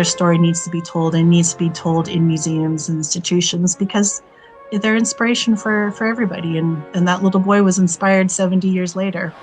their story needs to be told, and needs to be told in museums and institutions, because they're inspiration for everybody. And that little boy was inspired 70 years later.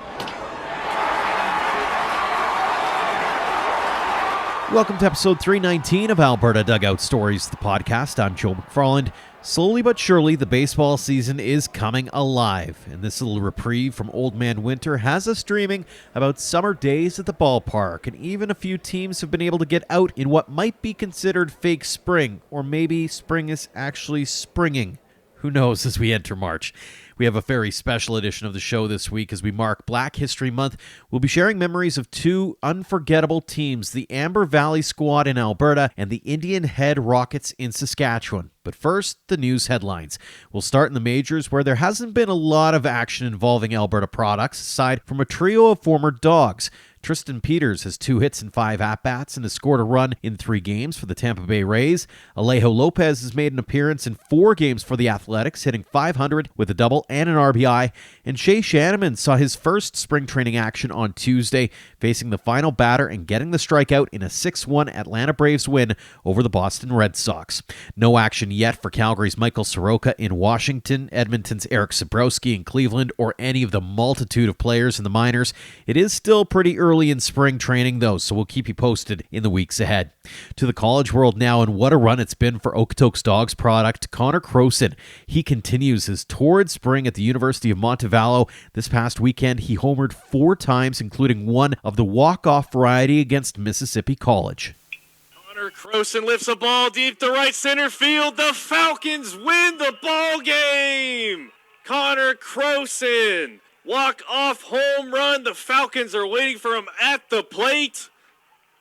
Welcome to episode 319 of Alberta Dugout Stories, the podcast. I'm Joe McFarland. Slowly but surely, the baseball season is coming alive, and this little reprieve from Old Man Winter has us dreaming about summer days at the ballpark, and even a few teams have been able to get out in what might be considered fake spring, or maybe spring is actually springing. Who knows as we enter March. We have a very special edition of the show this week as we mark Black History Month. We'll be sharing memories of two unforgettable teams, the Amber Valley Squad in Alberta and the Indian Head Rockets in Saskatchewan. But first, the news headlines. We'll start in the majors, where there hasn't been a lot of action involving Alberta products, aside from a trio of former Dogs. Tristan Peters has 2 hits in 5 at-bats and has scored a run in 3 games for the Tampa Bay Rays. Alejo Lopez has made an appearance in 4 games for the Athletics, hitting .500 with a double and an RBI. And Shea Shanneman saw his first spring training action on Tuesday, facing the final batter and getting the strikeout in a 6-1 Atlanta Braves win over the Boston Red Sox. No action yet for Calgary's Michael Soroka in Washington, Edmonton's Eric Sabrowski in Cleveland, or any of the multitude of players in the minors. It is still pretty early in spring training, though, so we'll keep you posted in the weeks ahead. To the college world now, and what a run it's been for Okotoks Dogs product, Connor Croson. He continues his torrid spring at the University of Montevallo. This past weekend, he homered 4 times, including one of the walk-off variety against Mississippi College. Connor Croson lifts a ball deep to right center field. The Falcons win the ball game! Connor Croson, walk-off home run. The Falcons are waiting for him at the plate.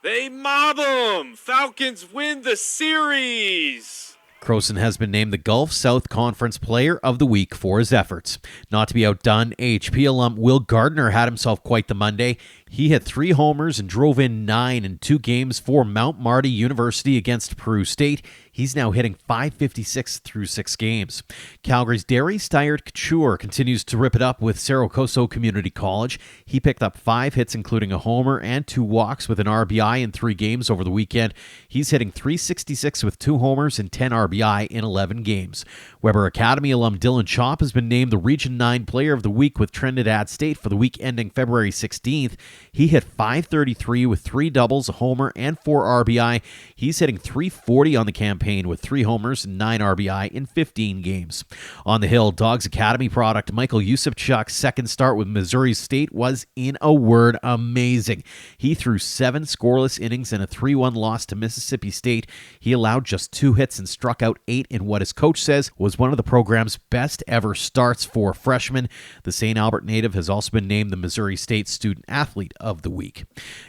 They mob him. Falcons win the series. Croson has been named the Gulf South Conference Player of the Week for his efforts. Not to be outdone, AHP alum Will Gardner had himself quite the Monday. He hit 3 homers and drove in 9 in 2 games for Mount Marty University against Peru State. He's now hitting .556 through 6 games. Calgary's Derry Steyert-Couture continues to rip it up with Cerro Coso Community College. He picked up 5 hits, including a homer and 2 walks with an RBI in 3 games over the weekend. He's hitting .366 with 2 homers and 10 RBI in 11 games. Weber Academy alum Dylan Chop has been named the Region 9 Player of the Week with Trinidad State for the week ending February 16th. He hit .533 with 3 doubles, a homer, and 4 RBI. He's hitting .340 on the campaign with 3 homers and 9 RBI in 15 games. On the Hill, Dogs Academy product Michael Yusupchuk's second start with Missouri State was, in a word, amazing. He threw 7 scoreless innings and a 3-1 loss to Mississippi State. He allowed just 2 hits and struck out 8 in what his coach says was one of the program's best ever starts for freshmen. The St. Albert native has also been named the Missouri State Student Athlete of the Week.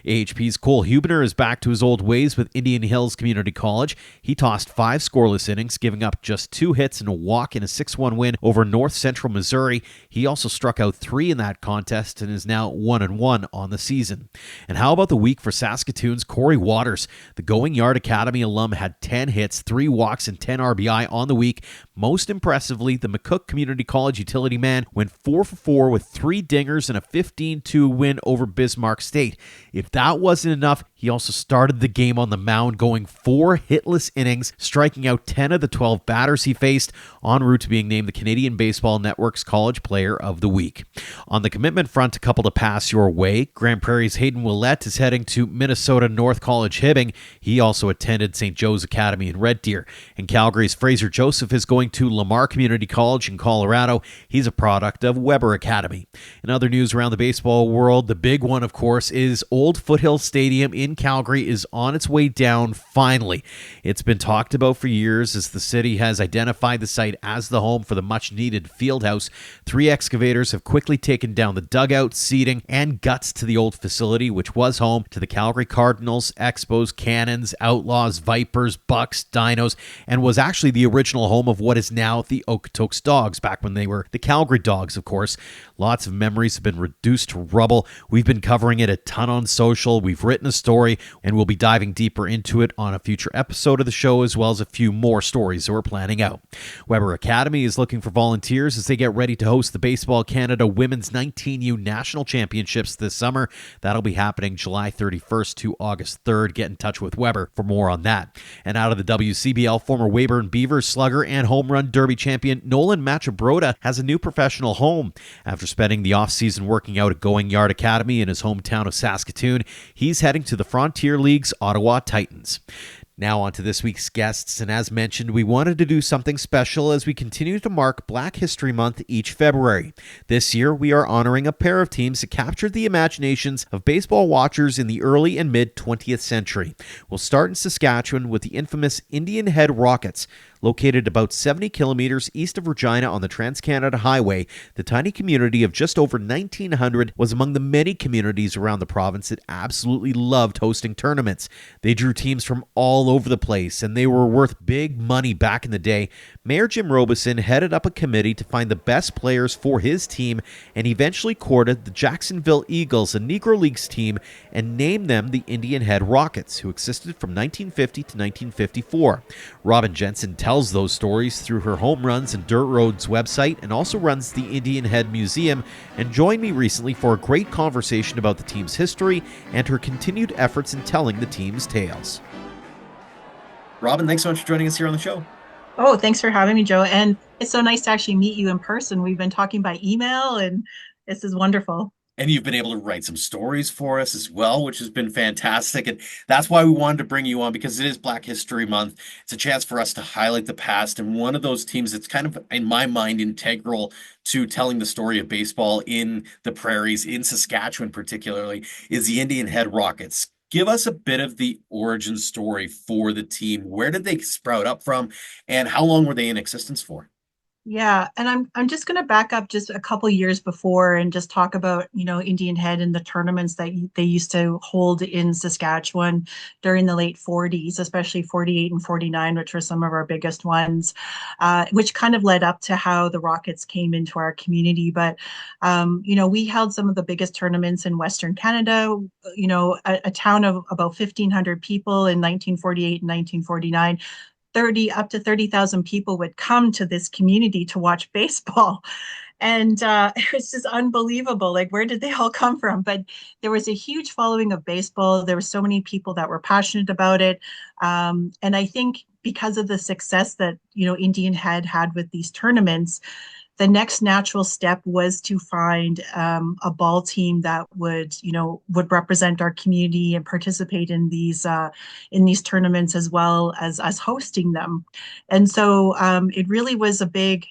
AHP's Cole Huebner is back to his old ways with Indian Hills Community College. He tossed 5 scoreless innings, giving up just 2 hits and a walk in a 6-1 win over North Central Missouri. He also struck out 3 in that contest and is now 1-1 on the season. And how about the week for Saskatoon's Corey Waters? The Going Yard Academy alum had 10 hits, 3 walks, and 10 RBI on the week. Most impressively, the McCook Community College utility man went 4 for 4 with 3 dingers and a 15-2 win over Bismarck State. If that wasn't enough, he also started the game on the mound, going 4 hitless innings, striking out 10 of the 12 batters he faced, en route to being named the Canadian Baseball Network's College Player of the Week. On the commitment front, a couple to pass your way. Grand Prairie's Hayden Willette is heading to Minnesota North College Hibbing. He also attended St. Joe's Academy in Red Deer. And Calgary's Fraser Joseph is going to Lamar Community College in Colorado. He's a product of Weber Academy. In other news around the baseball world, the big one, of course, is Old Foothill Stadium in Calgary is on its way down finally. It's been talked about for years as the city has identified the site as the home for the much-needed field house. 3 excavators have quickly taken down the dugout, seating, and guts to the old facility, which was home to the Calgary Cardinals, Expos, Cannons, Outlaws, Vipers, Bucks, Dinos, and was actually the original home of what what is now the Okotoks Dogs, back when they were the Calgary Dogs, of course. Lots of memories have been reduced to rubble. We've been covering it a ton on social. We've written a story, and we'll be diving deeper into it on a future episode of the show, as well as a few more stories that we're planning out. Weber Academy is looking for volunteers as they get ready to host the Baseball Canada Women's 19U National Championships this summer. That'll be happening July 31st to August 3rd. Get in touch with Weber for more on that. And out of the WCBL, former Weyburn Beavers slugger and home run derby champion Nolan Machabroda has a new professional home. After spending the offseason working out at Going Yard Academy in his hometown of Saskatoon, he's heading to the Frontier League's Ottawa Titans. Now on to this week's guests, and as mentioned, we wanted to do something special as we continue to mark Black History Month each February. This year, we are honoring a pair of teams that captured the imaginations of baseball watchers in the early and mid-20th century. We'll start in Saskatchewan with the infamous Indian Head Rockets. Located about 70 kilometers east of Regina on the Trans-Canada Highway, the tiny community of just over 1,900 was among the many communities around the province that absolutely loved hosting tournaments. They drew teams from all over the place, and they were worth big money back in the day. Mayor Jim Robison headed up a committee to find the best players for his team and eventually courted the Jacksonville Eagles, a Negro Leagues team, and named them the Indian Head Rockets, who existed from 1950 to 1954. Robyn Jensen tells those stories through her Home Runs and Dirt Roads website and also runs the Indian Head Museum, and joined me recently for a great conversation about the team's history and her continued efforts in telling the team's tales. Robyn, thanks so much for joining us here on the show. Oh, thanks for having me, Joe. And it's so nice to actually meet you in person. We've been talking by email, and this is wonderful. And you've been able to write some stories for us as well, which has been fantastic. And that's why we wanted to bring you on, because it is Black History Month. It's a chance for us to highlight the past. And one of those teams that's kind of, in my mind, integral to telling the story of baseball in the prairies, in Saskatchewan particularly, is the Indian Head Rockets. Give us a bit of the origin story for the team. Where did they sprout up from, and how long were they in existence for? Yeah, and I'm just going to back up just a couple years before and just talk about, Indian Head and the tournaments that they used to hold in Saskatchewan during the late 40s, especially 48 and 49, which were some of our biggest ones, which kind of led up to how the Rockets came into our community. But, we held some of the biggest tournaments in Western Canada, a town of about 1,500 people in 1948 and 1949. Up to 30,000 people would come to this community to watch baseball. And it was just unbelievable. Like, where did they all come from? But there was a huge following of baseball. There were so many people that were passionate about it. And I think because of the success that, Indian Head had with these tournaments, the next natural step was to find a ball team that would represent our community and participate in these tournaments as well as hosting them. And so it really was a big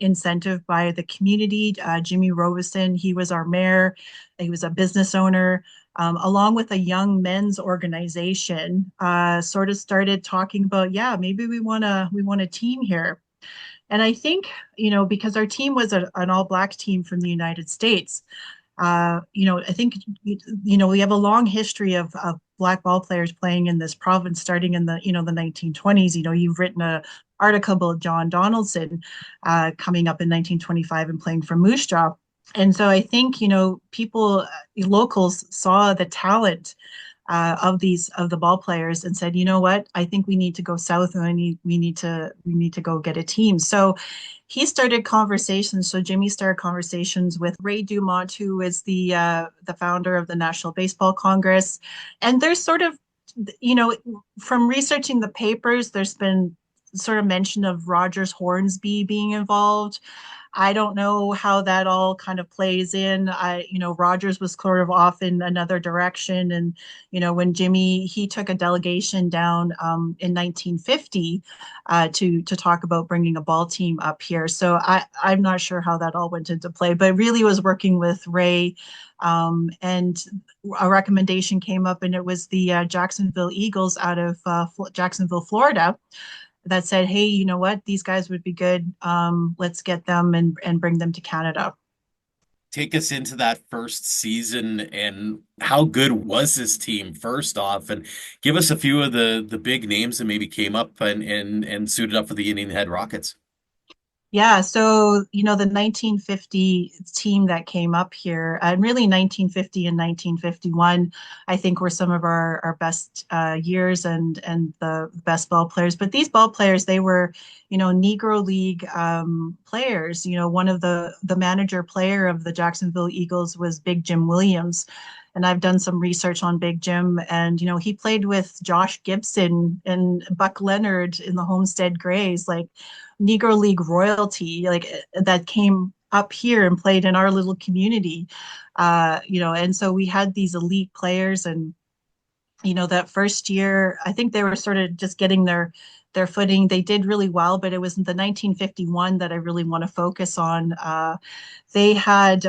incentive by the community. Jimmy Robison, he was our mayor. He was a business owner. Along with a young men's organization, sort of started talking about, maybe we want a team here. And I think, because our team was an all-black team from the United States, I think, we have a long history of Black ball players playing in this province, starting in the 1920s. You've written an article about John Donaldson coming up in 1925 and playing for Moose Jaw. And so I think, locals saw the talent of the ball players and said, you know what, I think we need to go south, and we need to go get a team. So he started conversations. So Jimmy started conversations with Ray Dumont, who is the founder of the National Baseball Congress. And there's sort of, from researching the papers, there's been sort of mention of Rogers Hornsby being involved. I don't know how that all kind of plays in. Rogers was sort of off in another direction. And, when Jimmy, he took a delegation down in 1950 to talk about bringing a ball team up here. So I'm not sure how that all went into play, but really was working with Ray. And a recommendation came up, and it was the Jacksonville Eagles out of Jacksonville, Florida, that said, hey, you know what, these guys would be good. Let's get them and bring them to Canada. Take us into that first season, and how good was this team first off, and give us a few of the big names that maybe came up and suited up for the Indian Head Rockets. Yeah, so the 1950 team that came up here, and really 1950 and 1951, I think were some of our best years and the best ball players. But these ball players, they were, Negro League players. One of the manager player of the Jacksonville Eagles was Big Jim Williams. And I've done some research on Big Jim, and he played with Josh Gibson and Buck Leonard in the Homestead Grays, like Negro League royalty, like that came up here and played in our little community. And so we had these elite players, and that first year, I think they were sort of just getting their footing. They did really well, but it was the 1951 that I really want to focus on. They had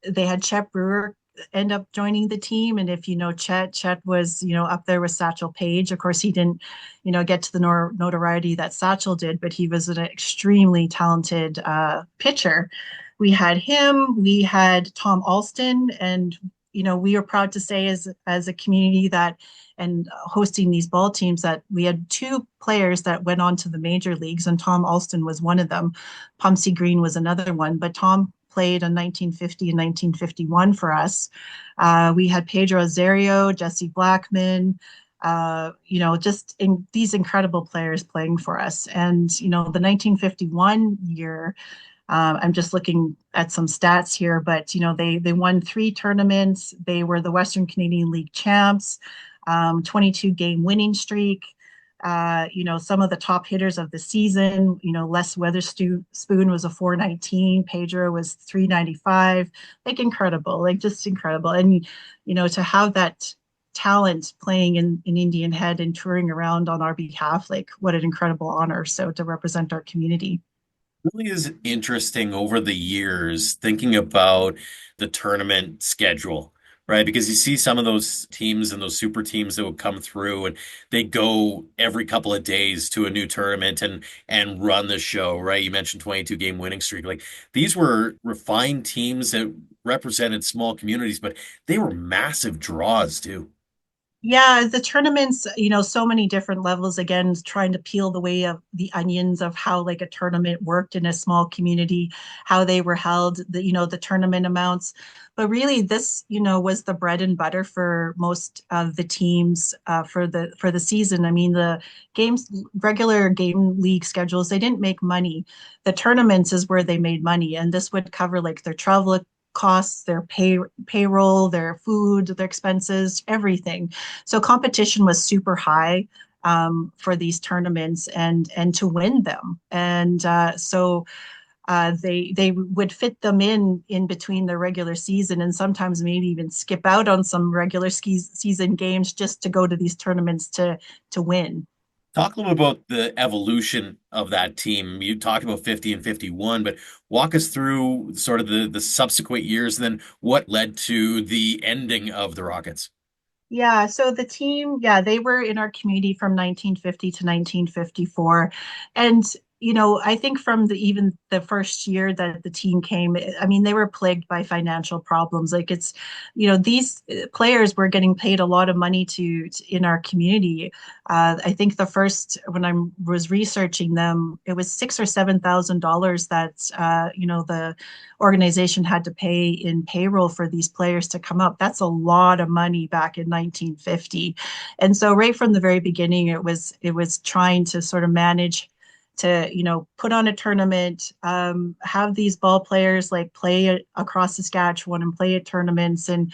they had Chet Brewer end up joining the team. And if you know Chet was, up there with Satchel Paige. Of course, he didn't, get to the notoriety that Satchel did, but he was an extremely talented pitcher. We had him, we had Tom Alston, and we are proud to say as a community that and hosting these ball teams that we had two players that went on to the major leagues, and Tom Alston was one of them. Pumsey Green was another one, but Tom played in 1950 and 1951 for us. We had Pedro Azario, Jesse Blackman, just these incredible players playing for us. And, the 1951 year, I'm just looking at some stats here, but, they won 3 tournaments. They were the Western Canadian League champs, 22 game winning streak. Some of the top hitters of the season, Les Weatherspoon was a 419, Pedro was 395, like incredible, like just incredible. And, to have that talent playing in Indian Head and touring around on our behalf, like what an incredible honor. So to represent our community. Really is interesting over the years thinking about the tournament schedule, right? Because you see some of those teams and those super teams that would come through and they go every couple of days to a new tournament and run the show, right? You mentioned 22 game winning streak. Like these were refined teams that represented small communities, but they were massive draws too. Yeah, the tournaments, so many different levels, again, trying to peel the way of the onions of how like a tournament worked in a small community, how they were held, the tournament amounts. But really this, was the bread and butter for most of the teams for the season. I mean, the regular game league schedules, they didn't make money. The tournaments is where they made money. And this would cover like their travel costs, their payroll, their food, their expenses, everything. So competition was super high for these tournaments and to win them. And they would fit them in between the regular season and sometimes maybe even skip out on some regular season games just to go to these tournaments to win. Talk a little about the evolution of that team. You talked about 50 and 51, but walk us through sort of the subsequent years and then what led to the ending of the Rockets. Yeah, so the team, yeah, they were in our community from 1950 to 1954. And, I think from even the first year that the team came, I mean, they were plagued by financial problems. Like these players were getting paid a lot of money in our community. I think the first, when I was researching them, it was $6,000 or $7,000 that, the organization had to pay in payroll for these players to come up. That's a lot of money back in 1950. And so right from the very beginning, it was trying to sort of manage to put on a tournament, have these ball players like play across Saskatchewan and play at tournaments, and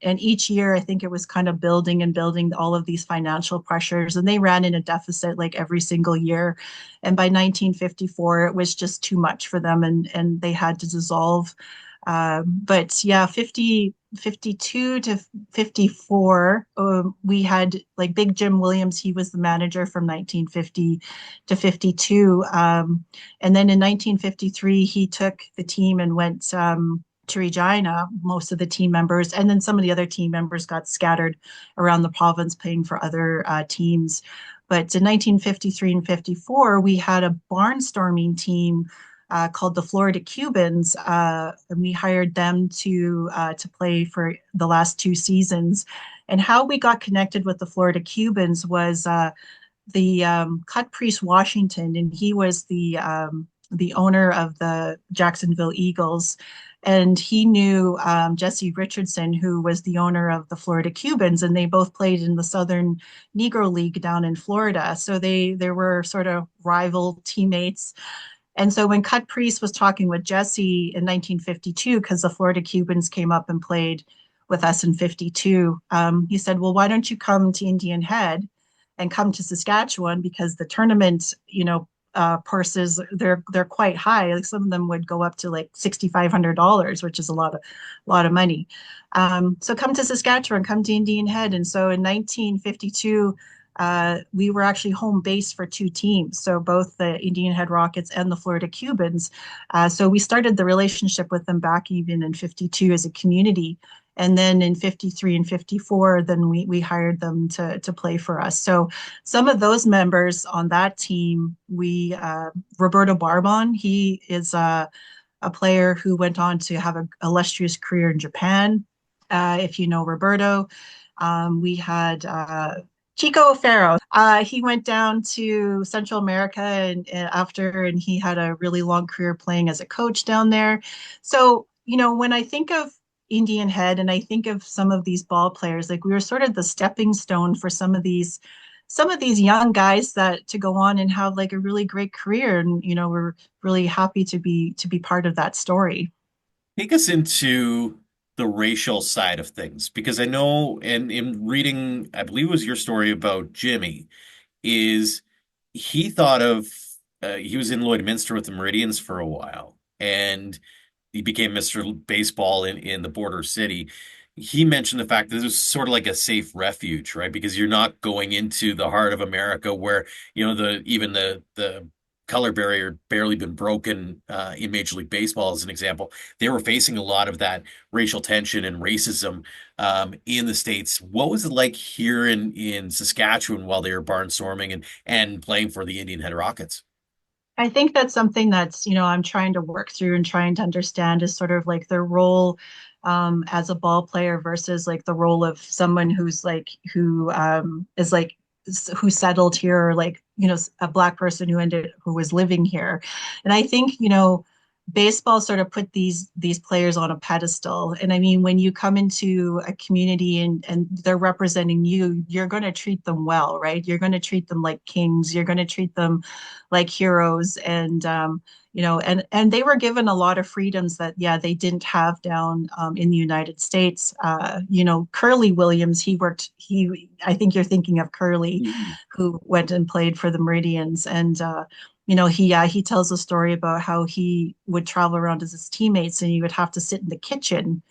each year I think it was kind of building and building all of these financial pressures, and they ran in a deficit like every single year, and by 1954 it was just too much for them, and they had to dissolve. But yeah, 52 to 54, we had like Big Jim Williams. He was the manager from 1950 to 52. And then in 1953, he took the team and went to Regina, most of the team members. And then some of the other team members got scattered around the province playing for other teams. But in 1953 and 54, we had a barnstorming team called the Florida Cubans, and we hired them to play for the last 2 seasons. And how we got connected with the Florida Cubans was the cut priest Washington, and he was the owner of the Jacksonville Eagles. And he knew Jesse Richardson, who was the owner of the Florida Cubans, and they both played in the Southern Negro League down in Florida. So they were sort of rival teammates. And so when Cut Priest was talking with Jesse in 1952, because the Florida Cubans came up and played with us in 52, he said, well, why don't you come to Indian Head and come to Saskatchewan, because the tournament, purses, they're quite high. Like some of them would go up to like $6,500, which is a lot of money. So come to Saskatchewan, come to Indian Head. And so in 1952, we were actually home base for two teams, so both the Indian Head Rockets and the Florida Cubans. So we started the relationship with them back even in 52 as a community. And then in 53 and 54, then we hired them to play for us. So some of those members on that team, Roberto Barbon, he is a player who went on to have an illustrious career in Japan. If you know Roberto, we had Chico Farrow. He went down to Central America and he had a really long career playing as a coach down there. So, when I think of Indian Head and I think of some of these ball players, like we were sort of the stepping stone for some of these young guys that to go on and have like a really great career. And, we're really happy to be part of that story. Take us into the racial side of things, because I know, and in reading, I believe it was your story about Jimmy, is he thought of, he was in Lloydminster with the Meridians for a while, and he became Mr. Baseball in the border city. He mentioned the fact that this was sort of like a safe refuge, right? Because you're not going into the heart of America where, even the color barrier barely been broken in Major League Baseball, as an example. They were facing a lot of that racial tension and racism in the States. What was it like here in Saskatchewan while they were barnstorming and playing for the Indian Head Rockets? I think that's something that's, I'm trying to work through and trying to understand is sort of like their role as a ball player versus like the role of someone who settled here, or like, a Black person who was living here. And I think, baseball sort of put these players on a pedestal. And I mean, when you come into a community and they're representing you, you're going to treat them well, right? You're going to treat them like kings. You're going to treat them like heroes. And and they were given a lot of freedoms that, yeah, they didn't have down in the United States. Curly Williams, I think you're thinking of Curly, Mhm. who went and played for the Meridians. And he tells a story about how he would travel around as his teammates, and he would have to sit in the kitchen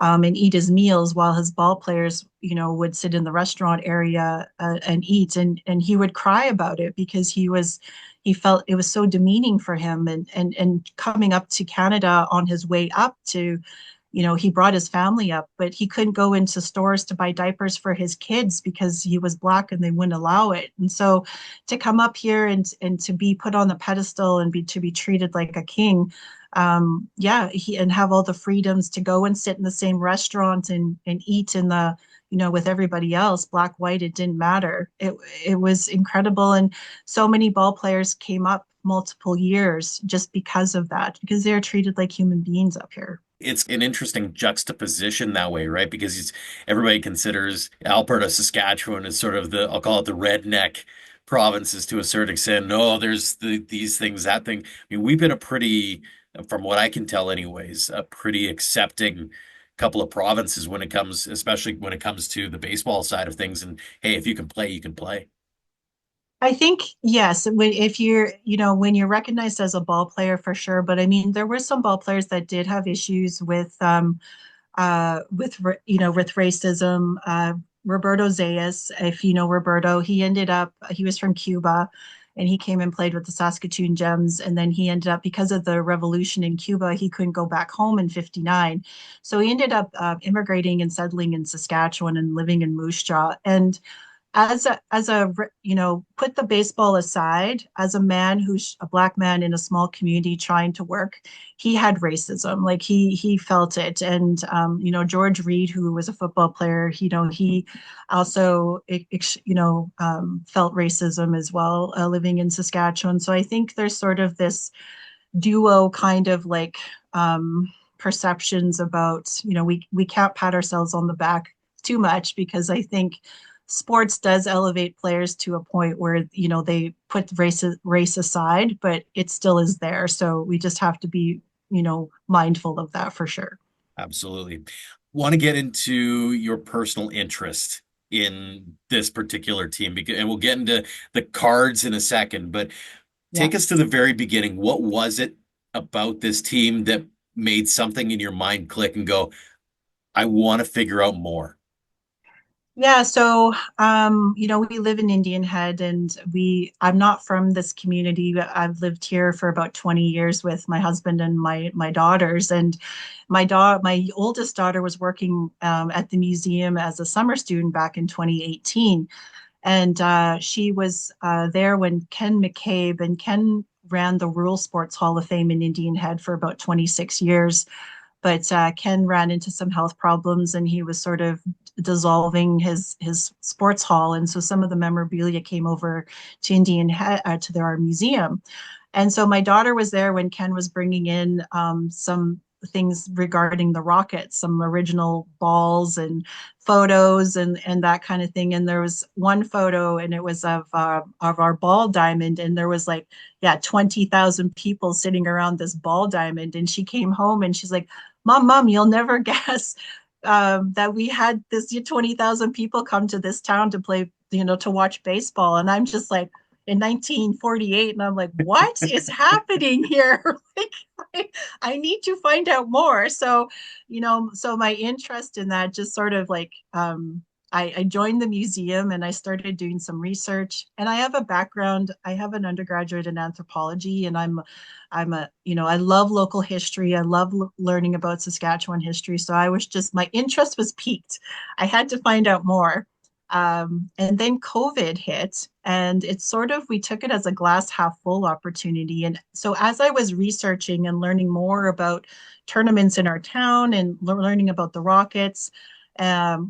and eat his meals while his ball players, would sit in the restaurant area and eat. And he would cry about it because he felt it was so demeaning for him. And coming up to Canada on his way up to, he brought his family up, but he couldn't go into stores to buy diapers for his kids because he was Black and they wouldn't allow it. And so to come up here and to be put on the pedestal and to be treated like a king, and have all the freedoms to go and sit in the same restaurant and eat in the, with everybody else, Black, white, it didn't matter. It was incredible. And so many ball players came up multiple years just because of that, because they're treated like human beings up here. It's an interesting juxtaposition that way, right? Because everybody considers Alberta, Saskatchewan as sort of I'll call it the redneck provinces to a certain extent. No, there's these things, that thing. I mean, we've been from what I can tell anyways, a pretty accepting couple of provinces especially when it comes to the baseball side of things. And hey, if you can play, you can play. I think yes, when you're recognized as a ball player for sure, but I mean there were some ball players that did have issues with racism. Roberto Zayas, if you know Roberto, he was from Cuba, and he came and played with the Saskatoon Gems, and then he ended up, because of the revolution in Cuba, he couldn't go back home in 59, so he ended up immigrating and settling in Saskatchewan and living in Moose Jaw. And put the baseball aside, as a man who's a black man in a small community trying to work, he had racism. Like he felt it. And George Reed, who was a football player, he also felt racism as well, living in Saskatchewan. So I think there's sort of this duo kind of like perceptions about, we can't pat ourselves on the back too much, because I think sports does elevate players to a point where, they put race aside, but it still is there. So we just have to be, mindful of that for sure. Absolutely. Want to get into your personal interest in this particular team because, and we'll get into the cards in a second, but Yeah. take us to the very beginning. What was it about this team that made something in your mind click and go, I want to figure out more? Yeah, so we live in Indian Head, and I'm not from this community. I've lived here for about 20 years with my husband and my daughters. And my oldest daughter was working at the museum as a summer student back in 2018. And she was there when Ken McCabe, and Ken ran the Rural Sports Hall of Fame in Indian Head for about 26 years. But Ken ran into some health problems, and he was sort of dissolving his sports hall, and so some of the memorabilia came over to to our museum. And so my daughter was there when Ken was bringing in some things regarding the Rockets, some original balls and photos and that kind of thing. And there was one photo, and it was of our ball diamond, and there was like, yeah, 20,000 people sitting around this ball diamond. And she came home and she's like, Mom, you'll never guess that we had this 20,000 people come to this town to play, to watch baseball. And I'm just like, in 1948, and I'm like, what is happening here? I need to find out more. So, so my interest in that just sort of like, I joined the museum and I started doing some research. And I have a background, I have an undergraduate in anthropology, and I love local history. I love learning about Saskatchewan history. So my interest was piqued. I had to find out more. And then COVID hit, and it's sort of, we took it as a glass half full opportunity. And so as I was researching and learning more about tournaments in our town and learning about the Rockets,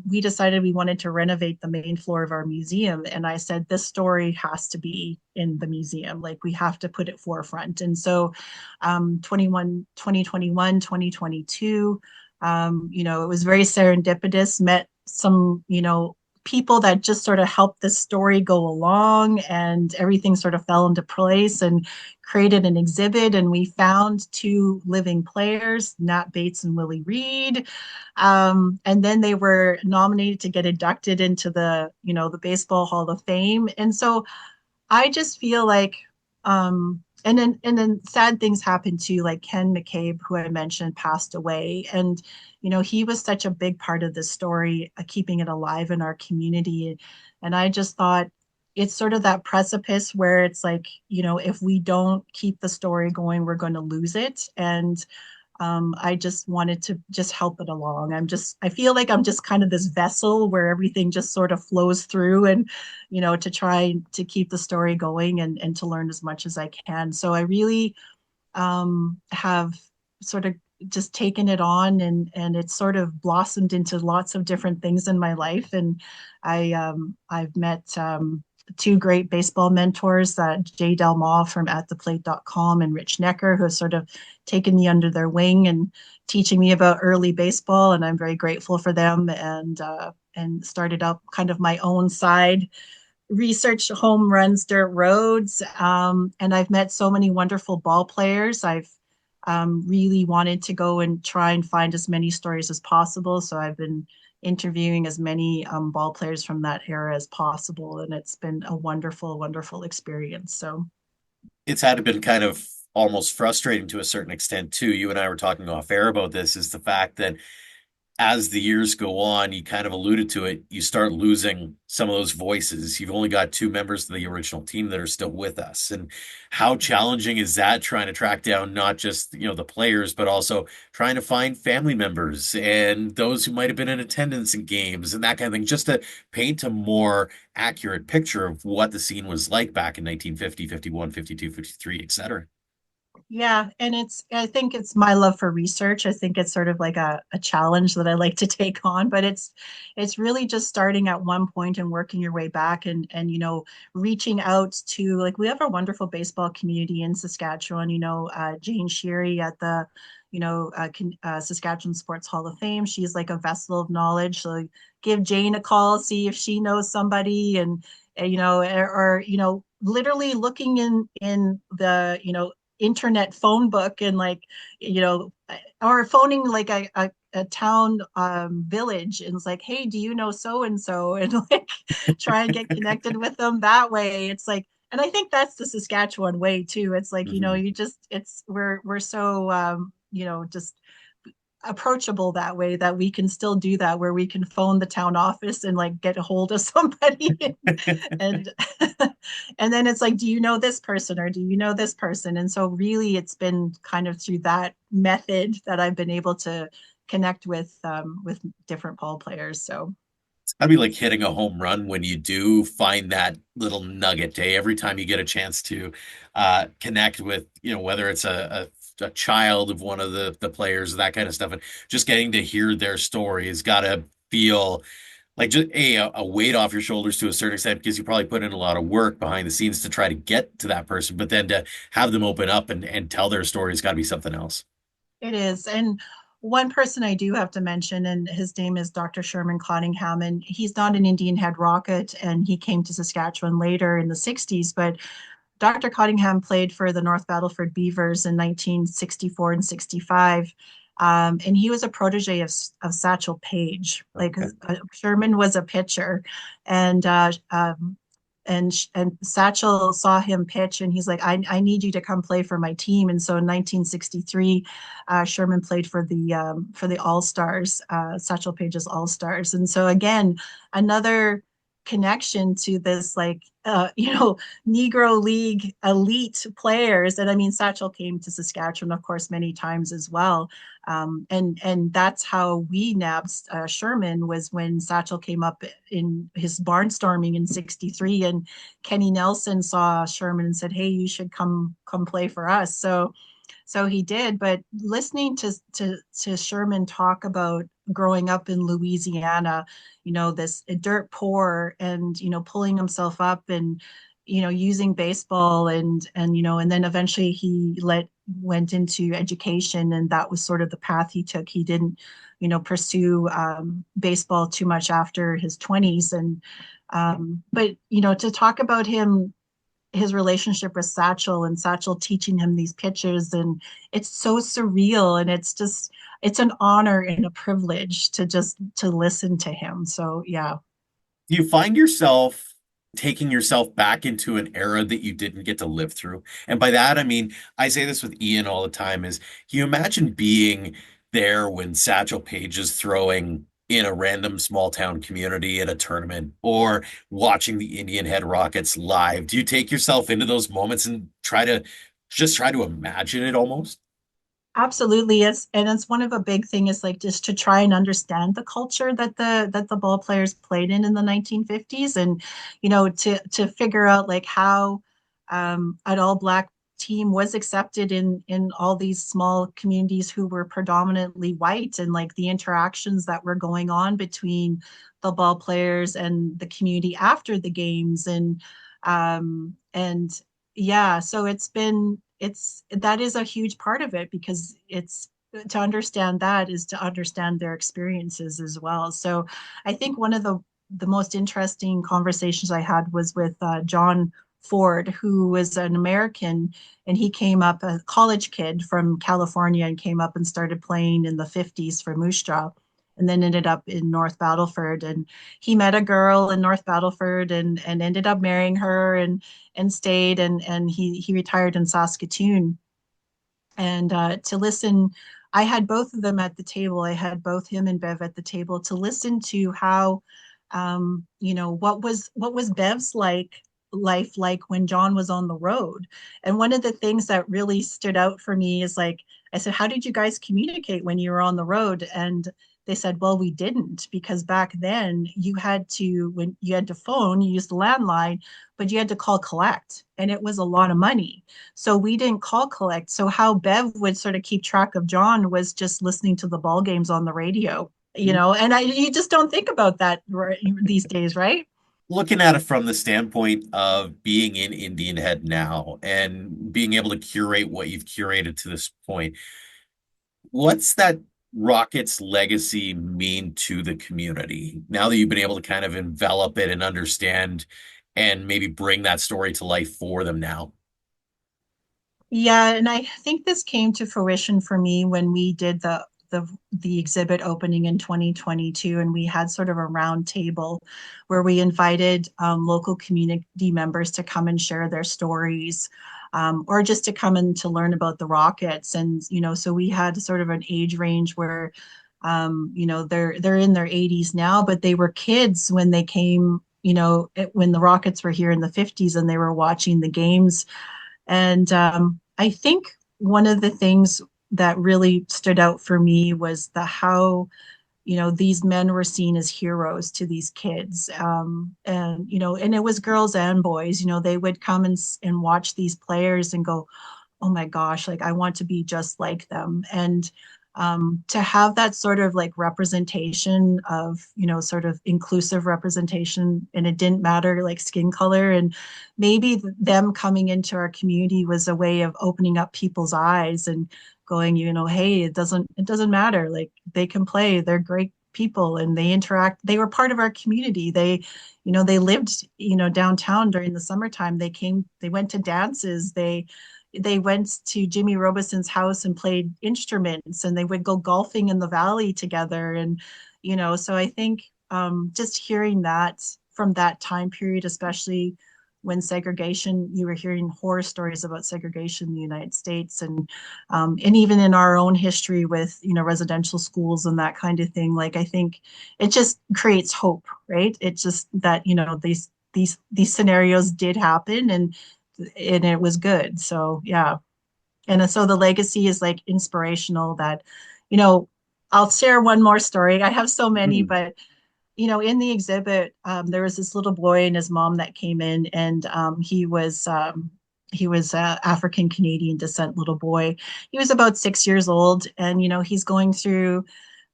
we decided we wanted to renovate the main floor of our museum. And I said, this story has to be in the museum. Like, we have to put it forefront. And so 2021, 2022, it was very serendipitous, met some, people that just sort of helped this story go along, and everything sort of fell into place, and created an exhibit. And we found two living players, Nat Bates and Willie Reed. And then they were nominated to get inducted into the Baseball Hall of Fame. And so I just feel like, and then sad things happened too. Like Ken McCabe, who I mentioned, passed away, and he was such a big part of the story, keeping it alive in our community. And I just thought, it's sort of that precipice where it's like, if we don't keep the story going, we're going to lose it. And I just wanted to just help it along. I feel like I'm just kind of this vessel where everything just sort of flows through, and, to try to keep the story going, and to learn as much as I can. So I really have sort of just taken it on, and it's sort of blossomed into lots of different things in my life. And I've met two great baseball mentors, Jay Delma from attheplate.com and Rich Necker, who have sort of taken me under their wing and teaching me about early baseball. And I'm very grateful for them, and started up kind of my own side research, home runs, dirt roads. And I've met so many wonderful ball players. I've really wanted to go and try and find as many stories as possible. So I've been interviewing as many ball players from that era as possible. And it's been a wonderful, wonderful experience. So, It's had to been kind of almost frustrating to a certain extent too. You and I were talking off air about this, is the fact that as the years go on, you kind of alluded to it, you start losing some of those voices. You've only got two members of the original team that are still with us. And how challenging is that trying to track down not just, the players, but also trying to find family members and those who might have been in attendance in games and that kind of thing, just to paint a more accurate picture of what the scene was like back in 1950, 51, 52, 53, etc. Yeah, and I think it's my love for research. I think it's sort of like a challenge that I like to take on, but it's really just starting at one point and working your way back and reaching out to, like, we have a wonderful baseball community in Saskatchewan, Jane Sheary at the Saskatchewan Sports Hall of Fame. She's like a vessel of knowledge. So give Jane a call, see if she knows somebody, and literally looking in the internet phone book and like or phoning like a town village, and it's like, hey, do you know so and so, and like try and get connected with them that way. It's like, and I think that's the Saskatchewan way too. It's like, Mhm. you just, it's we're so just approachable that way, that we can still do that, where we can phone the town office and like get a hold of somebody and and then it's like, do you know this person, or do you know this person? And so really it's been kind of through that method that I've been able to connect with different ball players. So That'd be like hitting a home run when you do find that little nugget, eh? Every time you get a chance to connect with, whether it's a child of one of the players, that kind of stuff, and just getting to hear their story has got to feel like just a weight off your shoulders to a certain extent, because you probably put in a lot of work behind the scenes to try to get to that person, but then to have them open up and tell their story has got to be something else. it is. And one person I do have to mention, and his name is Dr. Sherman Cottingham, and he's not an Indian Head Rocket, and he came to Saskatchewan later in the 60s, but Dr. Cottingham played for the North Battleford Beavers in 1964 and 65. And he was a protege of Satchel Paige. Like, Okay. Sherman was a pitcher, and Satchel saw him pitch, and he's like, I need you to come play for my team. And so in 1963, Sherman played for the All Stars, Satchel Paige's All Stars. And so again, another connection to this, like, Negro League elite players. And I mean, Satchel came to Saskatchewan, of course, many times as well. And that's how we nabbed Sherman, was when Satchel came up in his barnstorming in '63, and Kenny Nelson saw Sherman and said, "Hey, you should come play for us." So he did. But listening to Sherman talk about growing up in Louisiana, this dirt poor, and pulling himself up, and using baseball, and then eventually he went into education, and that was sort of the path he took. He didn't pursue baseball too much after his 20s. And but to talk about his relationship with Satchel, and Satchel teaching him these pitches, and it's so surreal, and it's an honor and a privilege to listen to him. So yeah. Do you find yourself taking yourself back into an era that you didn't get to live through? And by that, I mean, I say this with Ian all the time, is can you imagine being there when Satchel Paige is throwing in a random small town community at a tournament, or watching the Indian Head Rockets live? Do you take yourself into those moments and try to imagine it almost? Absolutely. It's one of a big thing is like just to try and understand the culture that the ball players played in the 1950s, and to figure out like how an all black team was accepted in all these small communities who were predominantly white, and like the interactions that were going on between the ball players and the community after the games. And yeah, so it's that is a huge part of it, because it's to understand that is to understand their experiences as well. So I think one of the most interesting conversations I had was with John Ford, who was an American, and he came up, a college kid from California, and came up and started playing in the 50s for Moose Jaw, and then ended up in North Battleford. And he met a girl in North Battleford, and ended up marrying her, and stayed, and he retired in Saskatoon. And to listen I had both of them at the table. I had both him and Bev at the table to listen to how, what was Bev's life like when John was on the road. And one of the things that really stood out for me is like, I said, how did you guys communicate when you were on the road? And they said, well, we didn't, because back then when you had to phone, you used the landline, but you had to call collect, and it was a lot of money. So we didn't call collect. So how Bev would sort of keep track of John was just listening to the ball games on the radio, and you just don't think about that these days, right? Looking at it from the standpoint of being in Indian Head now and being able to curate what you've curated to this point, what's that Rockets legacy mean to the community now that you've been able to kind of envelop it and understand and maybe bring that story to life for them now? Yeah, and I think this came to fruition for me when we did the exhibit opening in 2022, and we had sort of a round table where we invited local community members to come and share their stories, or just to come and to learn about the Rockets. And so we had sort of an age range where, they're in their 80s now, but they were kids when they came. When the Rockets were here in the 50s, and they were watching the games. And I think one of the things that really stood out for me was the how these men were seen as heroes to these kids, and it was girls and boys. They would come and watch these players and go, oh my gosh, like I want to be just like them. And to have that sort of like representation of, sort of inclusive representation, and it didn't matter like skin color. And maybe them coming into our community was a way of opening up people's eyes and going, hey, it doesn't matter. Like they can play, they're great people, and they were part of our community. They lived, downtown during the summertime. They went to dances. They went to Jimmy Robison's house and played instruments, and they would go golfing in the valley together. And, so I think just hearing that from that time period, especially when segregation, you were hearing horror stories about segregation in the United States, and even in our own history with, residential schools and that kind of thing. Like, I think it just creates hope, right? It's just that, these scenarios did happen, and it was good. So yeah. And so the legacy is like inspirational that, you know, I'll share one more story. I have so many, Mhm. but in the exhibit, there was this little boy and his mom that came in, and he was African Canadian descent little boy. He was about 6 years old, and he's going through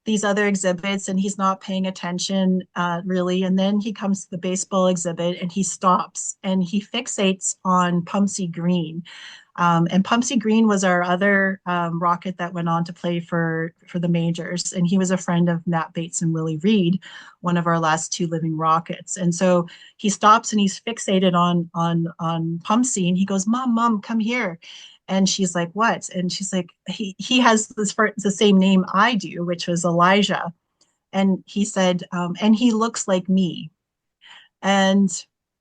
these other exhibits and he's not paying attention really. And then he comes to the baseball exhibit and he stops and he fixates on Pumpsy Green. And Pumpsy Green was our other Rocket that went on to play for the majors, and he was a friend of Nat Bates and Willie Reed, one of our last two living Rockets. And so he stops and he's fixated on Pumpsy, and he goes, "Mom, come here." And she's like, "What?" And she's like, "He has the same name I do, which was Elijah." And he said, "And he looks like me." And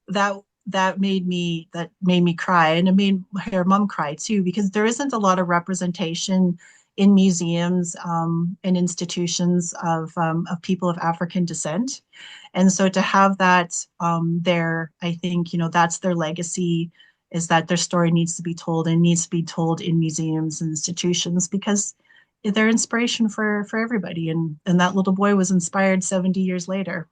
that that made me cry, and it made her mom cry too, because there isn't a lot of representation in museums and institutions of people of African descent. And so to have that there, I think that's their legacy, is that their story needs to be told, and needs to be told in museums and institutions, because they're inspiration for everybody. And that little boy was inspired 70 years later.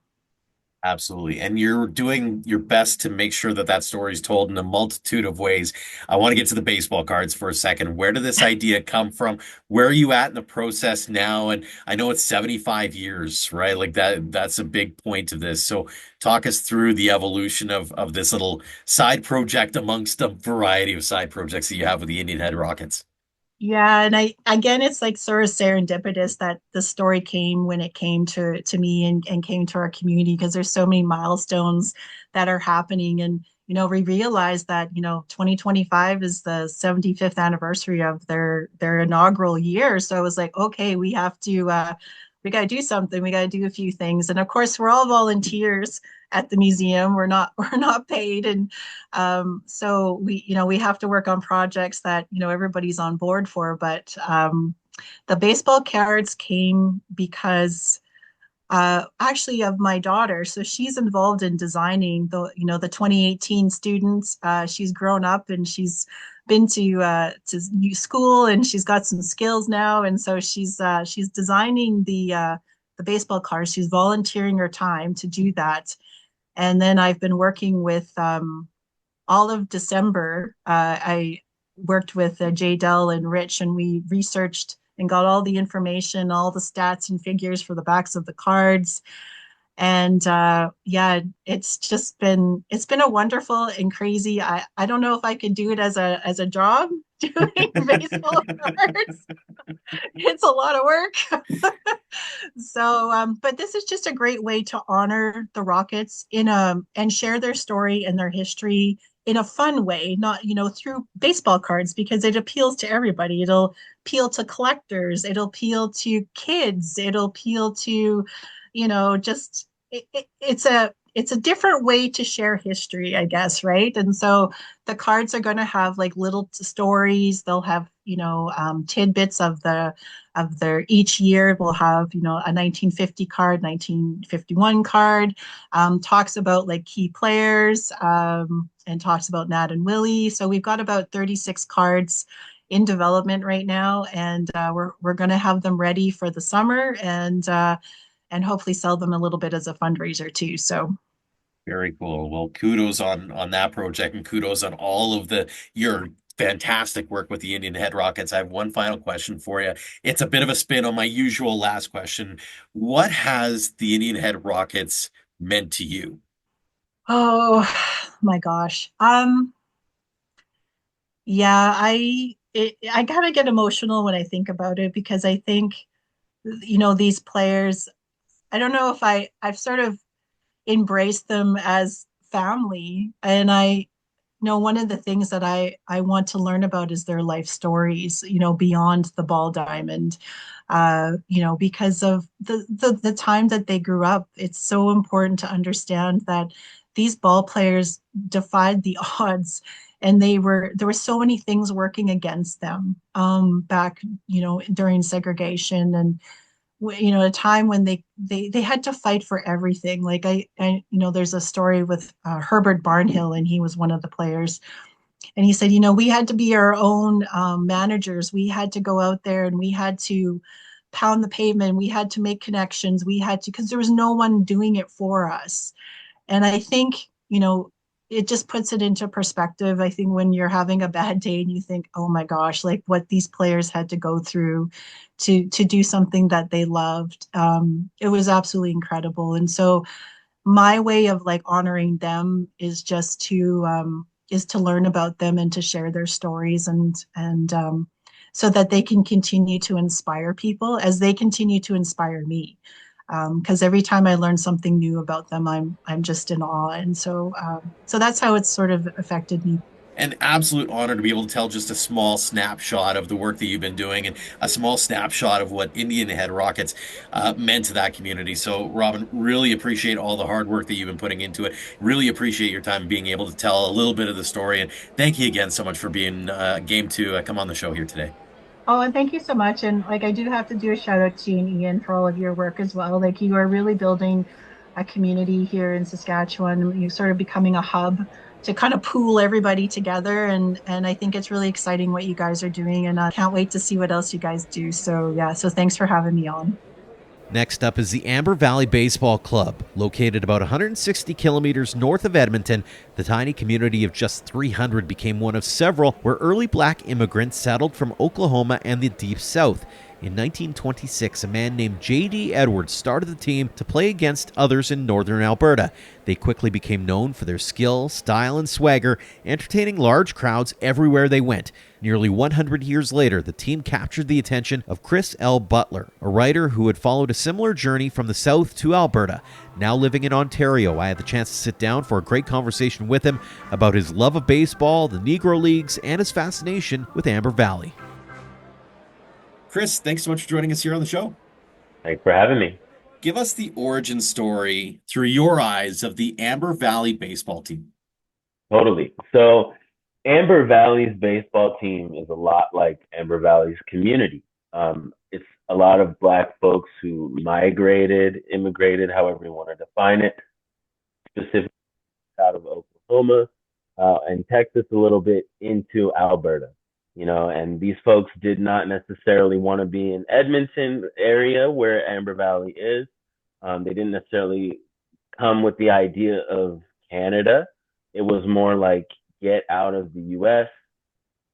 Absolutely. And you're doing your best to make sure that that story is told in a multitude of ways. I want to get to the baseball cards for a second. Where did this idea come from? Where are you at in the process now? And I know it's 75 years, right? Like that's a big point of this. So talk us through the evolution of this little side project amongst a variety of side projects that you have with the Indian Head Rockets. Yeah, and I again, it's like sort of serendipitous that the story came when it came to me, and came to our community, because there's so many milestones that are happening. And we realized that 2025 is the 75th anniversary of their inaugural year. So it was like, okay, we got to do something. We got to do a few things. And of course, we're all volunteers at the museum. We're not we're not paid, and so we have to work on projects that everybody's on board for. But The baseball cards came because actually of my daughter. So she's involved in designing the 2018 students. She's grown up and she's been to school and she's got some skills now. And so she's designing the baseball cards. She's volunteering her time to do that. And then I've been working with all of December. I worked with Jay Dell and Rich, and we researched and got all the information, all the stats and figures for the backs of the cards. And yeah, it's been a wonderful and crazy. I don't know if I could do it as a job doing baseball cards. It's a lot of work. So, but this is just a great way to honor the Rockets and share their story and their history in a fun way, not, through baseball cards, because it appeals to everybody. It'll appeal to collectors, it'll appeal to kids, it'll appeal to, just it's a different way to share history, I guess, right? And so the cards are going to have like little stories. They'll have, tidbits of their each year. We'll have, a 1950 card, 1951 card, talks about like key players, and talks about Nat and Willie. So we've got about 36 cards in development right now, and we're going to have them ready for the summer, and hopefully sell them a little bit as a fundraiser too. So Very cool. Well, kudos on that project and kudos on all of your fantastic work with the Indian Head Rockets. I have one final question for you. It's a bit of a spin on my usual last question. What has the Indian Head Rockets meant to you? oh my gosh. Yeah, I kind of get emotional when I think about it, because I think, these players, I don't know if I've sort of embraced them as family. And I know one of the things that I want to learn about is their life stories, beyond the ball diamond. Because of the time that they grew up, it's so important to understand that these ball players defied the odds, and there were so many things working against them, back, during segregation, and a time when they had to fight for everything. Like there's a story with Herbert Barnhill, and he was one of the players, and he said, we had to be our own managers. We had to go out there and we had to pound the pavement. We had to make connections. We had to, because there was no one doing it for us. And I think, it just puts it into perspective. I think when you're having a bad day and you think, oh my gosh, like what these players had to go through to do something that they loved, it was absolutely incredible. And so my way of like honoring them is just to learn about them and to share their stories, and so that they can continue to inspire people as they continue to inspire me. Because every time I learn something new about them, I'm just in awe, and so that's how it's sort of affected me. An absolute honor to be able to tell just a small snapshot of the work that you've been doing and a small snapshot of what Indian Head Rockets meant to that community. So, Robyn, really appreciate all the hard work that you've been putting into it. Really appreciate your time being able to tell a little bit of the story. And thank you again so much for being game to come on the show here today. Oh, and thank you so much. And like I do have to do a shout out to you and Ian for all of your work as well. Like you are really building a community here in Saskatchewan. You're sort of becoming a hub to kind of pool everybody together. And I think it's really exciting what you guys are doing. And I can't wait to see what else you guys do. So yeah, so thanks for having me on. Next up is the Amber Valley Baseball Club. Located about 160 kilometers north of Edmonton, the tiny community of just 300 became one of several where early black immigrants settled from Oklahoma and the Deep South. In 1926, a man named J.D. Edwards started the team to play against others in northern Alberta. They quickly became known for their skill, style, and swagger, entertaining large crowds everywhere they went. Nearly 100 years later, the team captured the attention of Chris L. Butler, a writer who had followed a similar journey from the South to Alberta. Now living in Ontario, I had the chance to sit down for a great conversation with him about his love of baseball, the Negro Leagues, and his fascination with Amber Valley. Chris, thanks so much for joining us here on the show. Thanks for having me. Give us the origin story through your eyes of the Amber Valley baseball team. Totally. So Amber Valley's baseball team is a lot like Amber Valley's community. It's a lot of Black folks who migrated, immigrated, however you want to define it, specifically out of Oklahoma and Texas a little bit into Alberta. And these folks did not necessarily want to be in Edmonton area where Amber Valley is. They didn't necessarily come with the idea of Canada. It was more like get out of the US.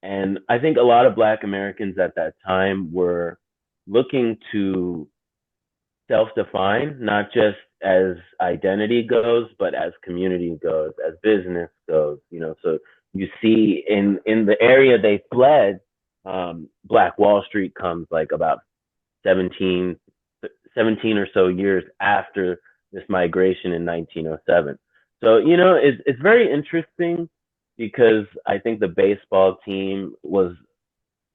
And I think a lot of Black Americans at that time were looking to self-define, not just as identity goes, but as community goes, as business goes. So you see in the area they fled, Black Wall Street comes like about 17, 17 or so years after this migration in 1907. So it's very interesting because I think the baseball team was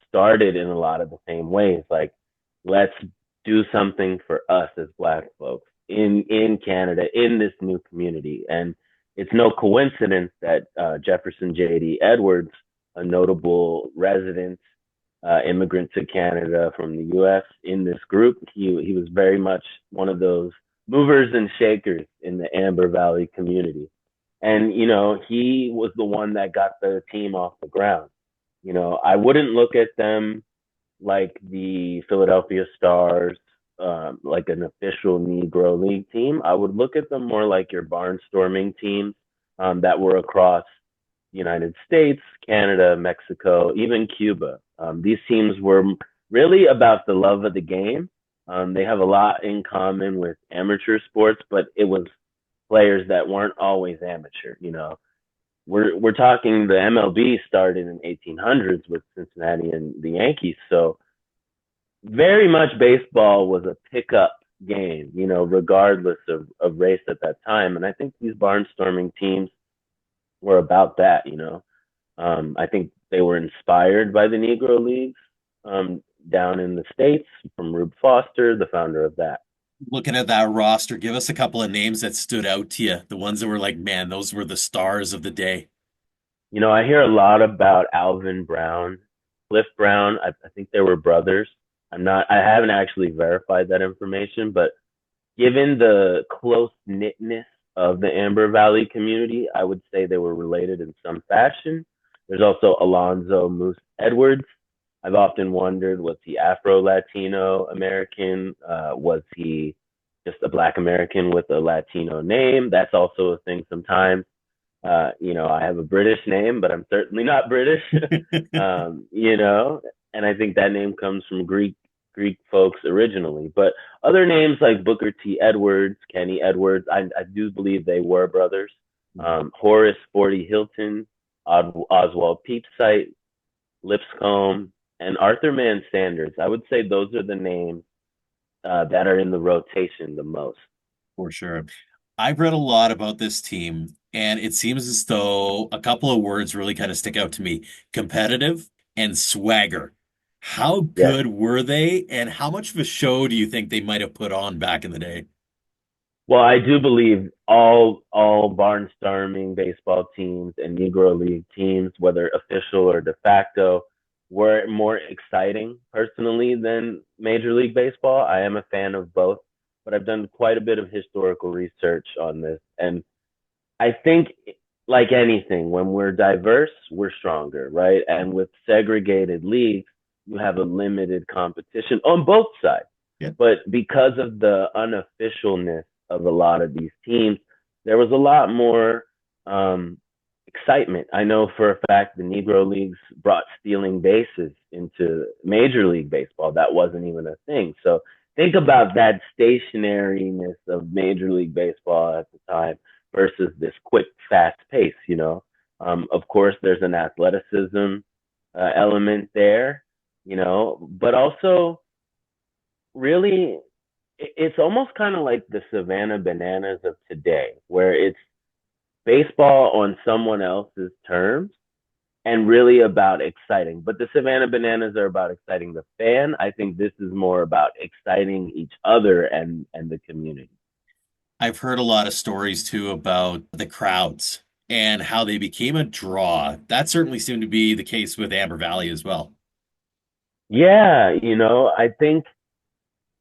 started in a lot of the same ways. Like, let's do something for us as Black folks in Canada, in this new community. And it's no coincidence that Jefferson J.D. Edwards, a notable resident, immigrant to Canada from the U.S. in this group, he was very much one of those movers and shakers in the Amber Valley community. And, he was the one that got the team off the ground. I wouldn't look at them like the Philadelphia Stars, like an official Negro League team. I would look at them more like your barnstorming teams that were across the United States, Canada, Mexico, even Cuba. These teams were really about the love of the game. They have a lot in common with amateur sports, but it was players that weren't always amateur. We're talking the MLB started in 1800s with Cincinnati and the Yankees. So very much baseball was a pickup game, regardless of race at that time. And I think these barnstorming teams were about that. I think they were inspired by the Negro Leagues down in the States from Rube Foster, the founder of that. Looking at that roster, give us a couple of names that stood out to you. The ones that were like, man, those were the stars of the day. I hear a lot about Alvin Brown, Cliff Brown. I think they were brothers. I haven't actually verified that information, but given the close knitness of the Amber Valley community, I would say they were related in some fashion. There's also Alonzo Moose Edwards. I've often wondered, was he Afro-Latino American? Was he just a Black American with a Latino name? That's also a thing sometimes. I have a British name, but I'm certainly not British. And I think that name comes from Greek folks originally. But other names like Booker T. Edwards, Kenny Edwards, I do believe they were brothers. Horace Forty Hilton, Oswald Peepsight, Lipscomb, and Arthur Mann Sanders. I would say those are the names that are in the rotation the most. For sure. I've read a lot about this team, and it seems as though a couple of words really kind of stick out to me: competitive and swagger. How Yes. good were they, and how much of a show do you think they might have put on back in the day? Well, I do believe all barnstorming baseball teams and Negro League teams, whether official or de facto, were more exciting personally than Major League Baseball. I am a fan of both, but I've done quite a bit of historical research on this. And I think, like anything, when we're diverse, we're stronger, right? And with segregated leagues, you have a limited competition on both sides. Yeah. But because of the unofficialness of a lot of these teams, there was a lot more excitement. I know for a fact the Negro Leagues brought stealing bases into Major League Baseball. That wasn't even a thing. So think about that stationariness of Major League Baseball at the time versus this quick, fast pace. Of course, there's an athleticism element there, but also really it's almost kind of like the Savannah Bananas of today, where it's baseball on someone else's terms and really about exciting. But the Savannah Bananas are about exciting the fan. I think this is more about exciting each other and the community. I've heard a lot of stories too about the crowds and how they became a draw. That certainly seemed to be the case with Amber Valley as well. Yeah,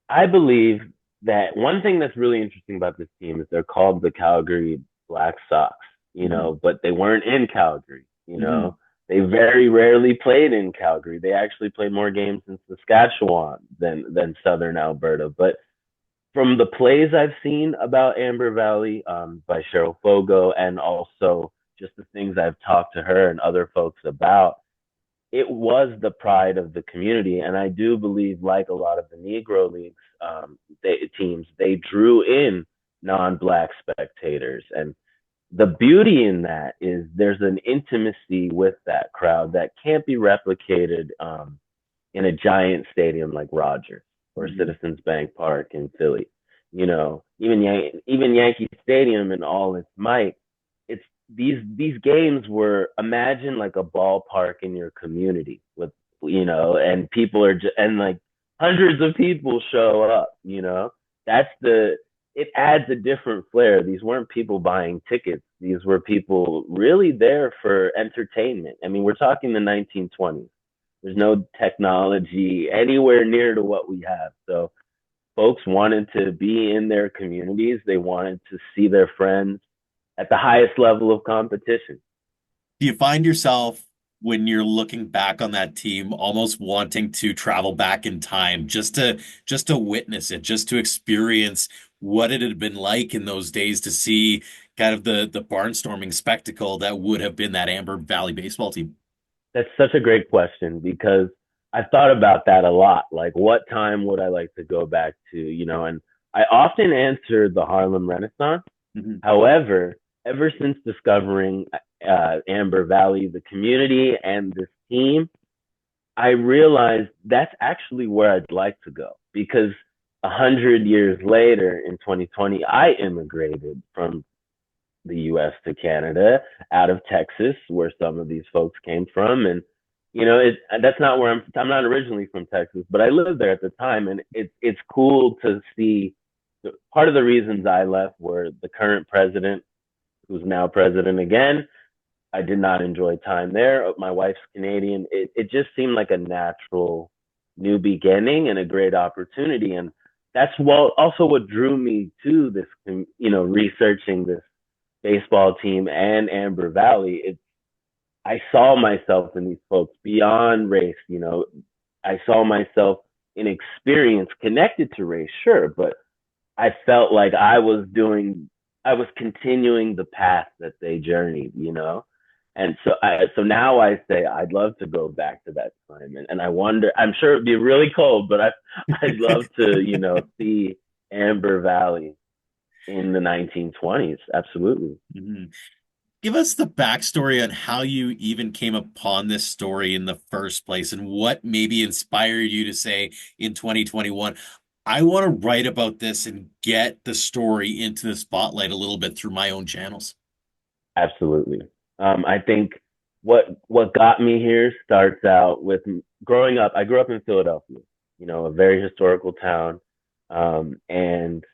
I believe that one thing that's really interesting about this team is they're called the Calgary Black Sox, Hmm. but they weren't in Calgary, Hmm. They very rarely played in Calgary. They actually played more games in Saskatchewan than Southern Alberta. But from the plays I've seen about Amber Valley, by Cheryl Fogo, and also just the things I've talked to her and other folks about, it was the pride of the community. And I do believe, like a lot of the Negro Leagues teams, they drew in non-black spectators. And the beauty in that is there's an intimacy with that crowd that can't be replicated in a giant stadium like Rogers or Hmm. Citizens Bank Park in Philly. Even Yankee Stadium in all its might, it's these games were, imagine like a ballpark in your community with, and people are just, and like hundreds of people show up. That's the it adds a different flair. These weren't people buying tickets. These were people really there for entertainment. I mean, we're talking the 1920s. There's no technology anywhere near to what we have. So folks wanted to be in their communities. They wanted to see their friends at the highest level of competition. Do you find yourself, when you're looking back on that team, almost wanting to travel back in time just to witness it, just to experience what it had been like in those days, to see kind of the barnstorming spectacle that would have been that Amber Valley baseball team? That's such a great question because I've thought about that a lot. Like, what time would I like to go back to? And I often answer the Harlem Renaissance. Mhm. However, ever since discovering Amber Valley, the community, and this team, I realized that's actually where I'd like to go because 100 years later in 2020, I immigrated from the U.S. to Canada, out of Texas, where some of these folks came from, and that's not where I'm not originally from Texas, but I lived there at the time, and it's cool to see. Part of the reasons I left were the current president, who's now president again. I did not enjoy time there. My wife's Canadian. It just seemed like a natural new beginning and a great opportunity. And that's also what drew me to this, researching this baseball team and Amber Valley. I saw myself in these folks beyond race. I saw myself in experience connected to race, sure, but I felt like I was continuing the path that they journeyed. And so now I say I'd love to go back to that time, and I wonder. I'm sure it'd be really cold, but I'd love to, see Amber Valley in the 1920s. Absolutely. Mhm. Give us the backstory on how you even came upon this story in the first place and what maybe inspired you to say in 2021, I want to write about this and get the story into the spotlight a little bit through my own channels. Absolutely. I think what got me here starts out with growing up. I grew up in Philadelphia, a very historical town, and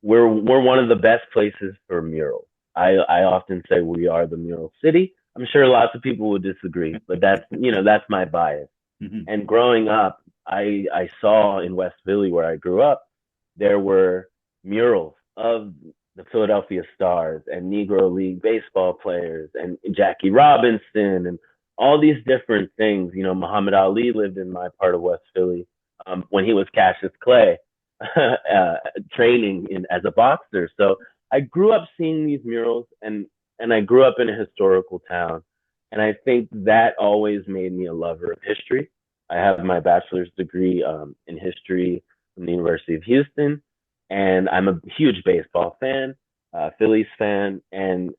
we're one of the best places for murals. I often say we are the mural city. I'm sure lots of people would disagree, but that's my bias. Mhm. And growing up, I saw in West Philly where I grew up, there were murals of the Philadelphia Stars and Negro League baseball players and Jackie Robinson and all these different things. Muhammad Ali lived in my part of West Philly when he was Cassius Clay, training as a boxer. So I grew up seeing these murals, and I grew up in a historical town. And I think that always made me a lover of history. I have my bachelor's degree in history from the University of Houston, and I'm a huge baseball fan, Phillies fan, and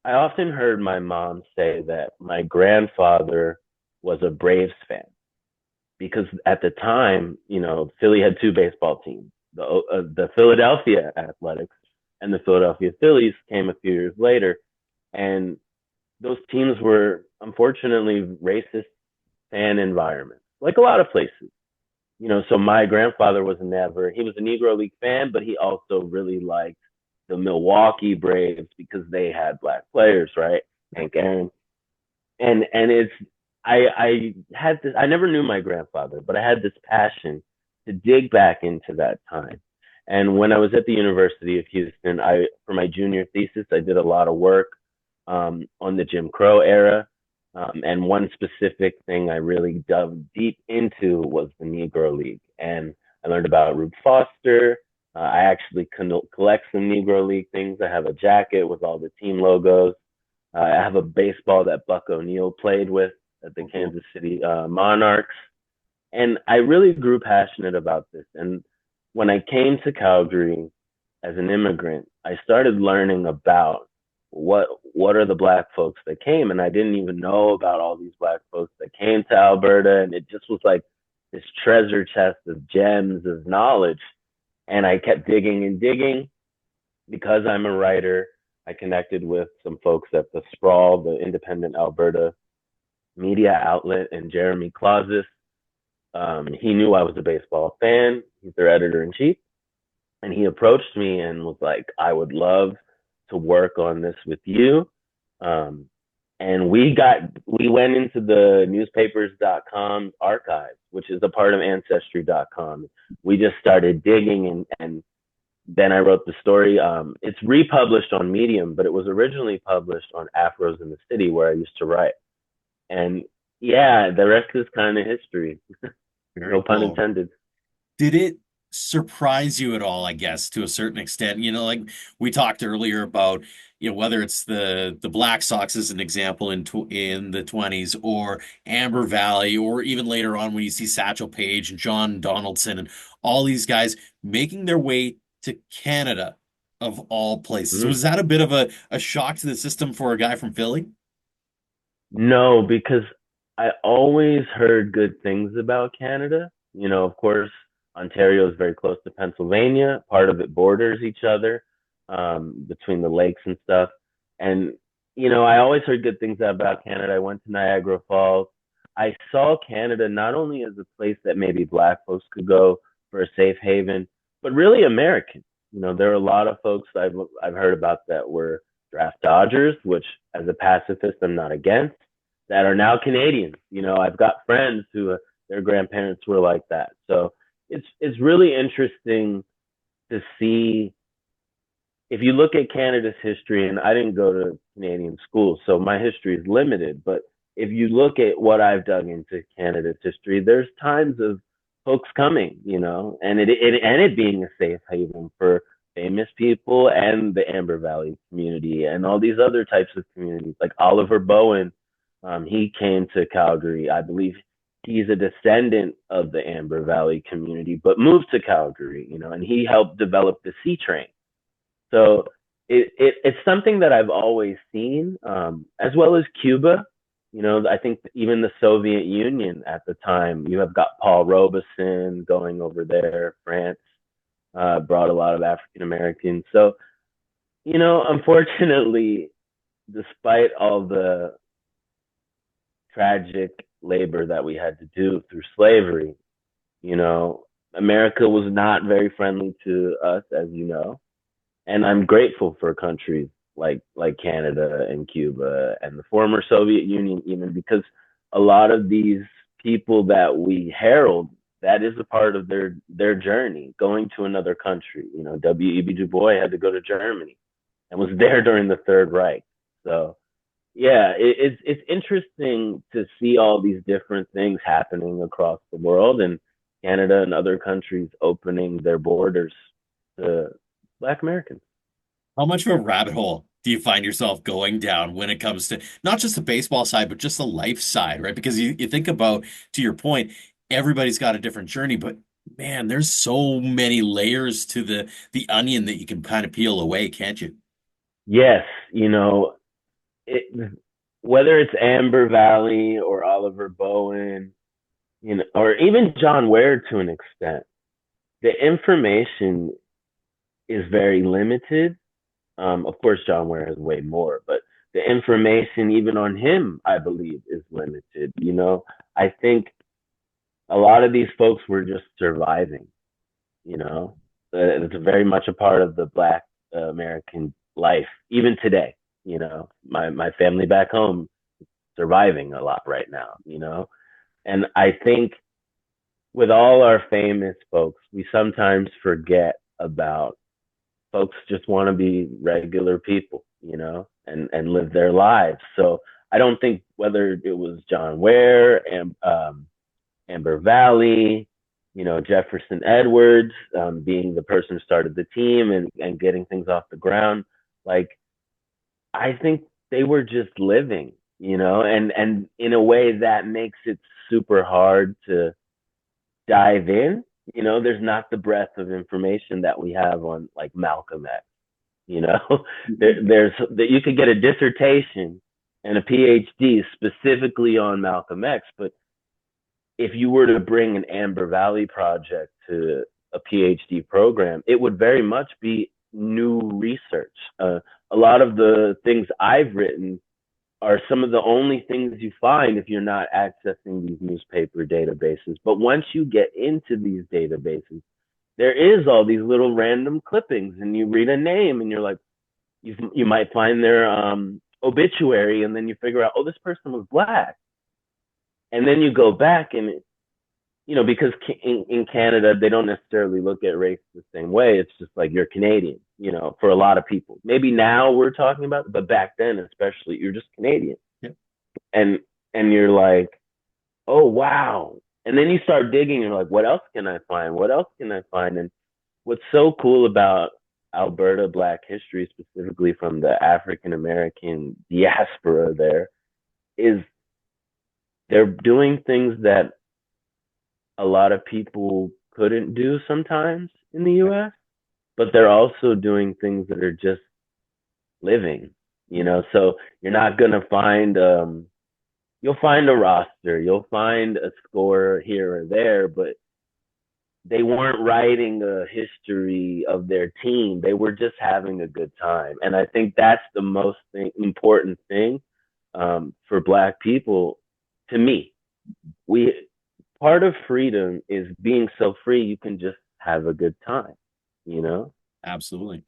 I often heard my mom say that my grandfather was a Braves fan because at the time, Philly had two baseball teams. The Philadelphia Athletics and the Philadelphia Phillies came a few years later, and those teams were unfortunately racist fan environments, like a lot of places. So my grandfather he was a Negro League fan, but he also really liked the Milwaukee Braves because they had black players, right? Hank Aaron. And I had this. I never knew my grandfather, but I had this passion to dig back into that time. And when I was at the University of Houston, I for my junior thesis, I did a lot of work on the Jim Crow era. And one specific thing I really dove deep into was the Negro League. And I learned about Rube Foster. I actually collect some Negro League things. I have a jacket with all the team logos. I have a baseball that Buck O'Neil played with at the Kansas City Monarchs. And I really grew passionate about this. And when I came to Calgary as an immigrant, I started learning about what are the black folks that came, and I didn't even know about all these black folks that came to Alberta, and it just was like this treasure chest of gems of knowledge. And I kept digging and digging. Because I'm a writer, I connected with some folks at the Sprawl, the independent Alberta media outlet, and Jeremy Clausis. He knew I was a baseball fan. He's their editor in chief. And he approached me and was like, I would love to work on this with you. And we went into the newspapers.com archives, which is a part of ancestry.com. We just started digging, and then I wrote the story. It's republished on Medium, but it was originally published on Afros in the City, where I used to write. And yeah, the rest is kind of history. No pun intended. Did it surprise you at all, I guess, to a certain extent? Like we talked earlier about, whether it's the Black Sox as an example in the 20s, or Amber Valley, or even later on when you see Satchel Paige and John Donaldson and all these guys making their way to Canada of all places. Mm-hmm. Was that a bit of a shock to the system for a guy from Philly? No, because I always heard good things about Canada. Of course, Ontario is very close to Pennsylvania. Part of it borders each other between the lakes and stuff. And, I always heard good things about Canada. I went to Niagara Falls. I saw Canada not only as a place that maybe Black folks could go for a safe haven, but really American. There are a lot of folks I've heard about that were draft dodgers, which as a pacifist, I'm not against, that are now Canadians. I've got friends who their grandparents were like that. So it's really interesting to see. If you look at Canada's history, and I didn't go to Canadian schools, so my history is limited, but if you look at what I've dug into Canada's history, there's times of folks coming, and it being a safe haven for famous people and the Amber Valley community and all these other types of communities, like Oliver Bowen. He came to Calgary. I believe he's a descendant of the Amber Valley community, but moved to Calgary, and he helped develop the C train. So it's something that I've always seen, as well as Cuba. I think even the Soviet Union at the time, you have got Paul Robeson going over there. France brought a lot of African Americans. So, unfortunately, despite all the tragic labor that we had to do through slavery, America was not very friendly to us, as you know. And I'm grateful for countries like Canada and Cuba and the former Soviet Union, even because a lot of these people that we herald, that is a part of their journey, going to another country. W.E.B. Du Bois had to go to Germany and was there during the Third Reich. So yeah, it's interesting to see all these different things happening across the world, and Canada and other countries opening their borders to Black Americans. How much of a rabbit hole do you find yourself going down when it comes to not just the baseball side, but just the life side, right? Because you think about, to your point, everybody's got a different journey, but man, there's so many layers to the onion that you can kind of peel away, can't you? Yes, it, whether it's Amber Valley or Oliver Bowen, or even John Ware to an extent, the information is very limited. Of course, John Ware has way more, but the information even on him, I believe, is limited. I think a lot of these folks were just surviving. It's very much a part of the Black American life, even today. My family back home surviving a lot right now, you know? And I think with all our famous folks, we sometimes forget about folks just want to be regular people, you know, and live their lives. So I don't think whether it was John Ware and Amber Valley, you know, Jefferson Edwards, being the person who started the team and getting things off the ground, like I think they were just living, you know, and in a way that makes it super hard to dive in. You know, there's not the breadth of information that we have on like Malcolm X. You know, there's that you could get a dissertation and a PhD specifically on Malcolm X, but if you were to bring an Amber Valley project to a PhD program, it would very much be new research. A lot of the things I've written are some of the only things you find if you're not accessing these newspaper databases. But once you get into these databases, there is all these little random clippings, and you read a name, and you're like, you might find their obituary, and then you figure out, oh, this person was black, and then you go back and you know, because in Canada, they don't necessarily look at race the same way. It's just like you're Canadian, you know, for a lot of people. Maybe now we're talking about it, but back then, especially, you're just Canadian. Yeah. And you're like, oh, wow. And then you start digging and you're like, what else can I find? What else can I find? And what's so cool about Alberta Black history, specifically from the African American diaspora there, is they're doing things that a lot of people couldn't do sometimes in the US, but they're also doing things that are just living, you know. So you're not going to find, you'll find a roster, you'll find a score here or there, but they weren't writing a history of their team. They were just having a good time. And I think that's the most important thing for Black people. To me, part of freedom is being so free you can just have a good time, you know? Absolutely.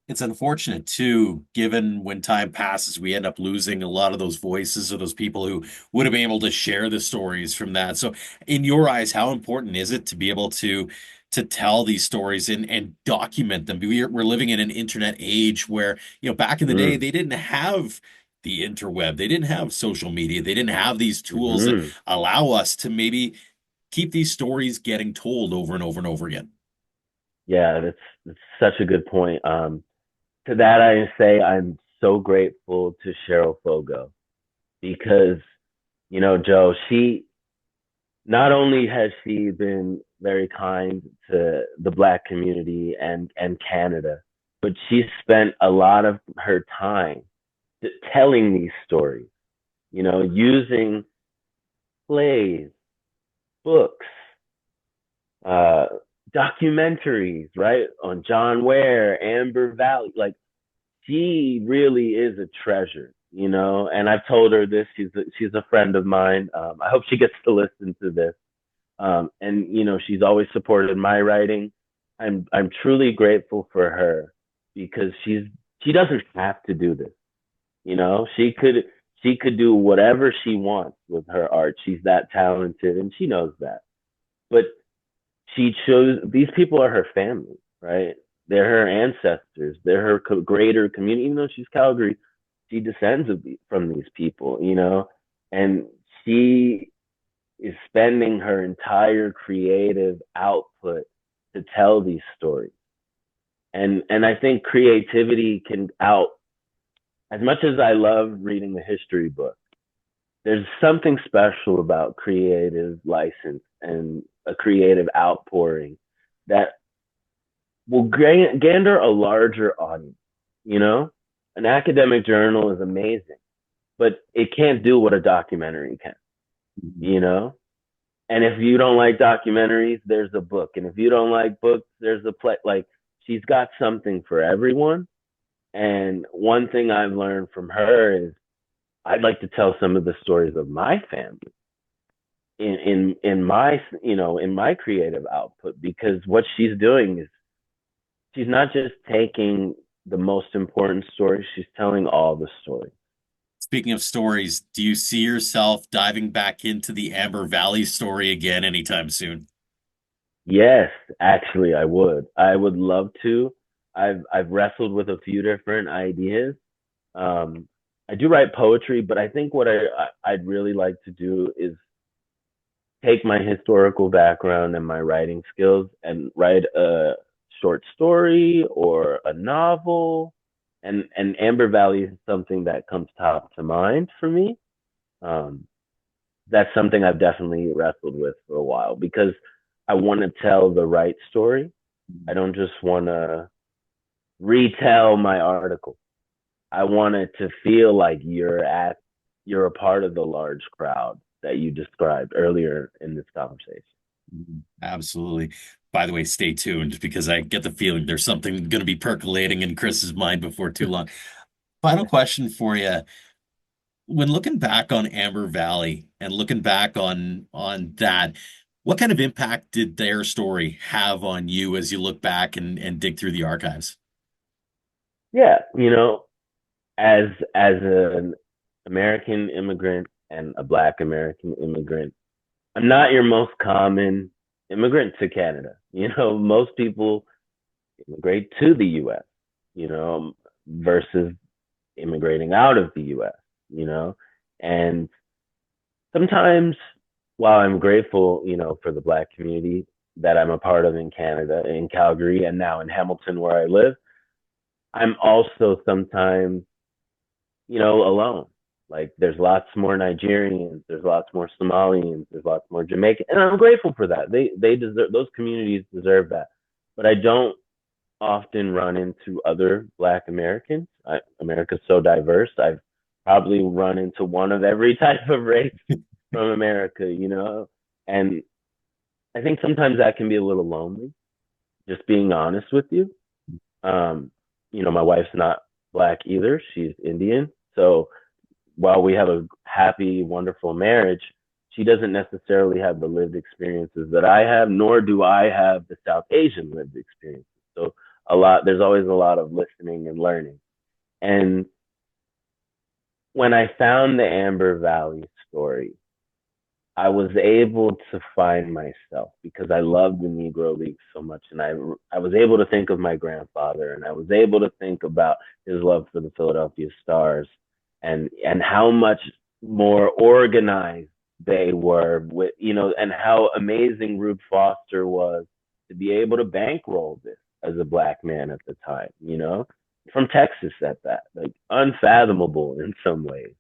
It's unfortunate too, given when time passes, we end up losing a lot of those voices or those people who would have been able to share the stories from that. So in your eyes, how important is it to be able to tell these stories and document them? We're living in an internet age where, you know, back in the day, Mm. they didn't have the interweb, they didn't have social media, they didn't have these tools that Mm-hmm. allow us to maybe keep these stories getting told over and over and over again. Yeah, that's such a good point. To that, I say I'm so grateful to Cheryl Fogo because, you know, Joe, she not only has she been very kind to the Black community and Canada, but she spent a lot of her time telling these stories, you know, using plays, books, uh, documentaries, right? On John Ware, Amber Valley. Like, she really is a treasure, you know. And I've told her this. She's a friend of mine. I hope she gets to listen to this. And you know, she's always supported my writing. I'm truly grateful for her because she doesn't have to do this. You know, she could do whatever she wants with her art. She's that talented, and she knows that. But she chose these people are her family, right? They're her ancestors. They're her greater community. Even though she's Calgary, she descends from these people, you know, and she is spending her entire creative output to tell these stories. And I think creativity can out as much as I love reading the history book. There's something special about creative license and a creative outpouring that will gander a larger audience. You know, an academic journal is amazing, but it can't do what a documentary can, you know? And if you don't like documentaries, there's a book. And if you don't like books, there's a play. Like, she's got something for everyone. And one thing I've learned from her is I'd like to tell some of the stories of my family in my, you know, in my creative output, because what she's doing is she's not just taking the most important stories, she's telling all the stories. Speaking of stories, do you see yourself diving back into the Amber Valley story again anytime soon? Yes, actually, I would. I would love to. I've wrestled with a few different ideas. Um, I do write poetry, but I think what I'd really like to do is take my historical background and my writing skills and write a short story or a novel. And Amber Valley is something that comes top to mind for me. Um, that's something I've definitely wrestled with for a while because I want to tell the right story. I don't just want to retell my article. I want it to feel like you're a part of the large crowd that you described earlier in this conversation. Absolutely. By the way, stay tuned because I get the feeling there's something going to be percolating in Chris's mind before too long. Final question for you. When looking back on Amber Valley and looking back on that, what kind of impact did their story have on you as you look back and dig through the archives? Yeah, as an American immigrant and a Black American immigrant, I'm not your most common immigrant to Canada. Most people immigrate to the U.S. Versus immigrating out of the U.S. And sometimes, while I'm grateful, for the Black community that I'm a part of in Canada, in Calgary, and now in Hamilton, where I live, I'm also sometimes, alone. Like there's lots more Nigerians, there's lots more Somalians, there's lots more Jamaican, and I'm grateful for that. They deserve, those communities deserve that. But I don't often run into other Black Americans. America's so diverse. I've probably run into one of every type of race from America, and I think sometimes that can be a little lonely. Just being honest with you. My wife's not Black either. She's Indian. So while we have a happy, wonderful marriage, she doesn't necessarily have the lived experiences that I have, nor do I have the South Asian lived experiences. So there's always a lot of listening and learning. And when I found the Amber Valley story, I was able to find myself because I loved the Negro League so much. And I was able to think of my grandfather, and I was able to think about his love for the Philadelphia Stars and how much more organized they were with, and how amazing Rube Foster was to be able to bankroll this as a Black man at the time, from Texas at that, like unfathomable in some ways,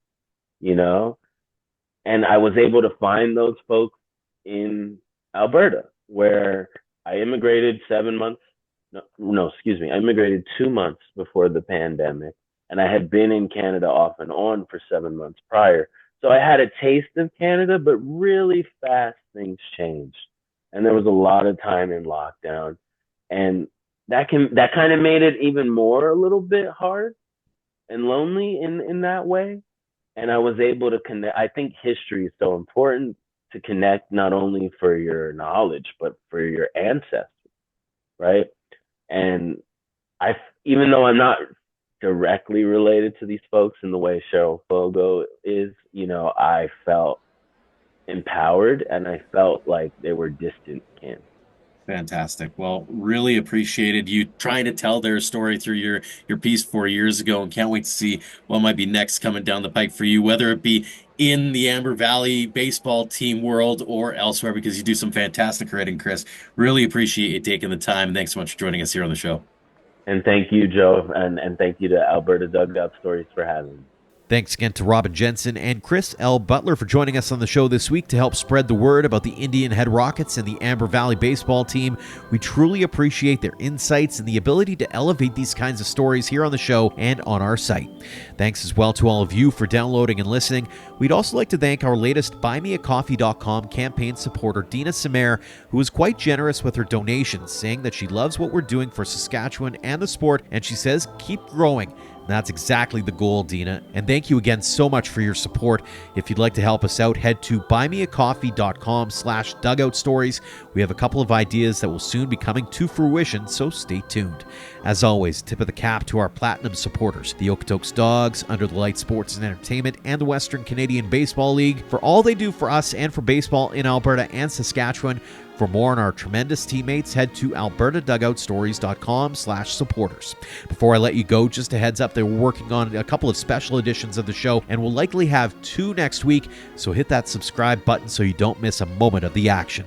and I was able to find those folks in Alberta, where I immigrated 7 months. No, excuse me. I immigrated 2 months before the pandemic, and I had been in Canada off and on for 7 months prior. So I had a taste of Canada, but really fast things changed, and there was a lot of time in lockdown, and that kind of made it even more a little bit hard and lonely in that way. And I was able to connect. I think history is so important to connect not only for your knowledge, but for your ancestors, right? And even though I'm not directly related to these folks in the way Cheryl Fogo is, I felt empowered and I felt like they were distant kin. Fantastic. Well, really appreciated you trying to tell their story through your piece 4 years ago, and can't wait to see what might be next coming down the pike for you, whether it be in the Amber Valley baseball team world or elsewhere, because you do some fantastic writing, Chris. Really appreciate you taking the time. Thanks so much for joining us here on the show. And thank you, Joe, and thank you to Alberta Dugout Stories for having me. Thanks again to Robyn Jensen and Chris L. Butler for joining us on the show this week to help spread the word about the Indian Head Rockets and the Amber Valley baseball team. We truly appreciate their insights and the ability to elevate these kinds of stories here on the show and on our site. Thanks as well to all of you for downloading and listening. We'd also like to thank our latest BuyMeACoffee.com campaign supporter, Dina Samer, who was quite generous with her donations, saying that she loves what we're doing for Saskatchewan and the sport, and she says, keep growing. That's exactly the goal, Dina. And thank you again so much for your support. If you'd like to help us out, head to buymeacoffee.com/dugoutstories. We have a couple of ideas that will soon be coming to fruition, so stay tuned. As always, tip of the cap to our platinum supporters, the Okotoks Dogs, Under the Light Sports and Entertainment, and the Western Canadian Baseball League for all they do for us and for baseball in Alberta and Saskatchewan. For more on our tremendous teammates, head to albertadugoutstories.com/supporters. Before I let you go, just a heads up that we're working on a couple of special editions of the show, and we'll likely have 2 next week, so hit that subscribe button so you don't miss a moment of the action.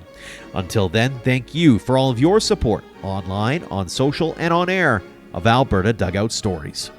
Until then, thank you for all of your support online, on social, and on air of Alberta Dugout Stories.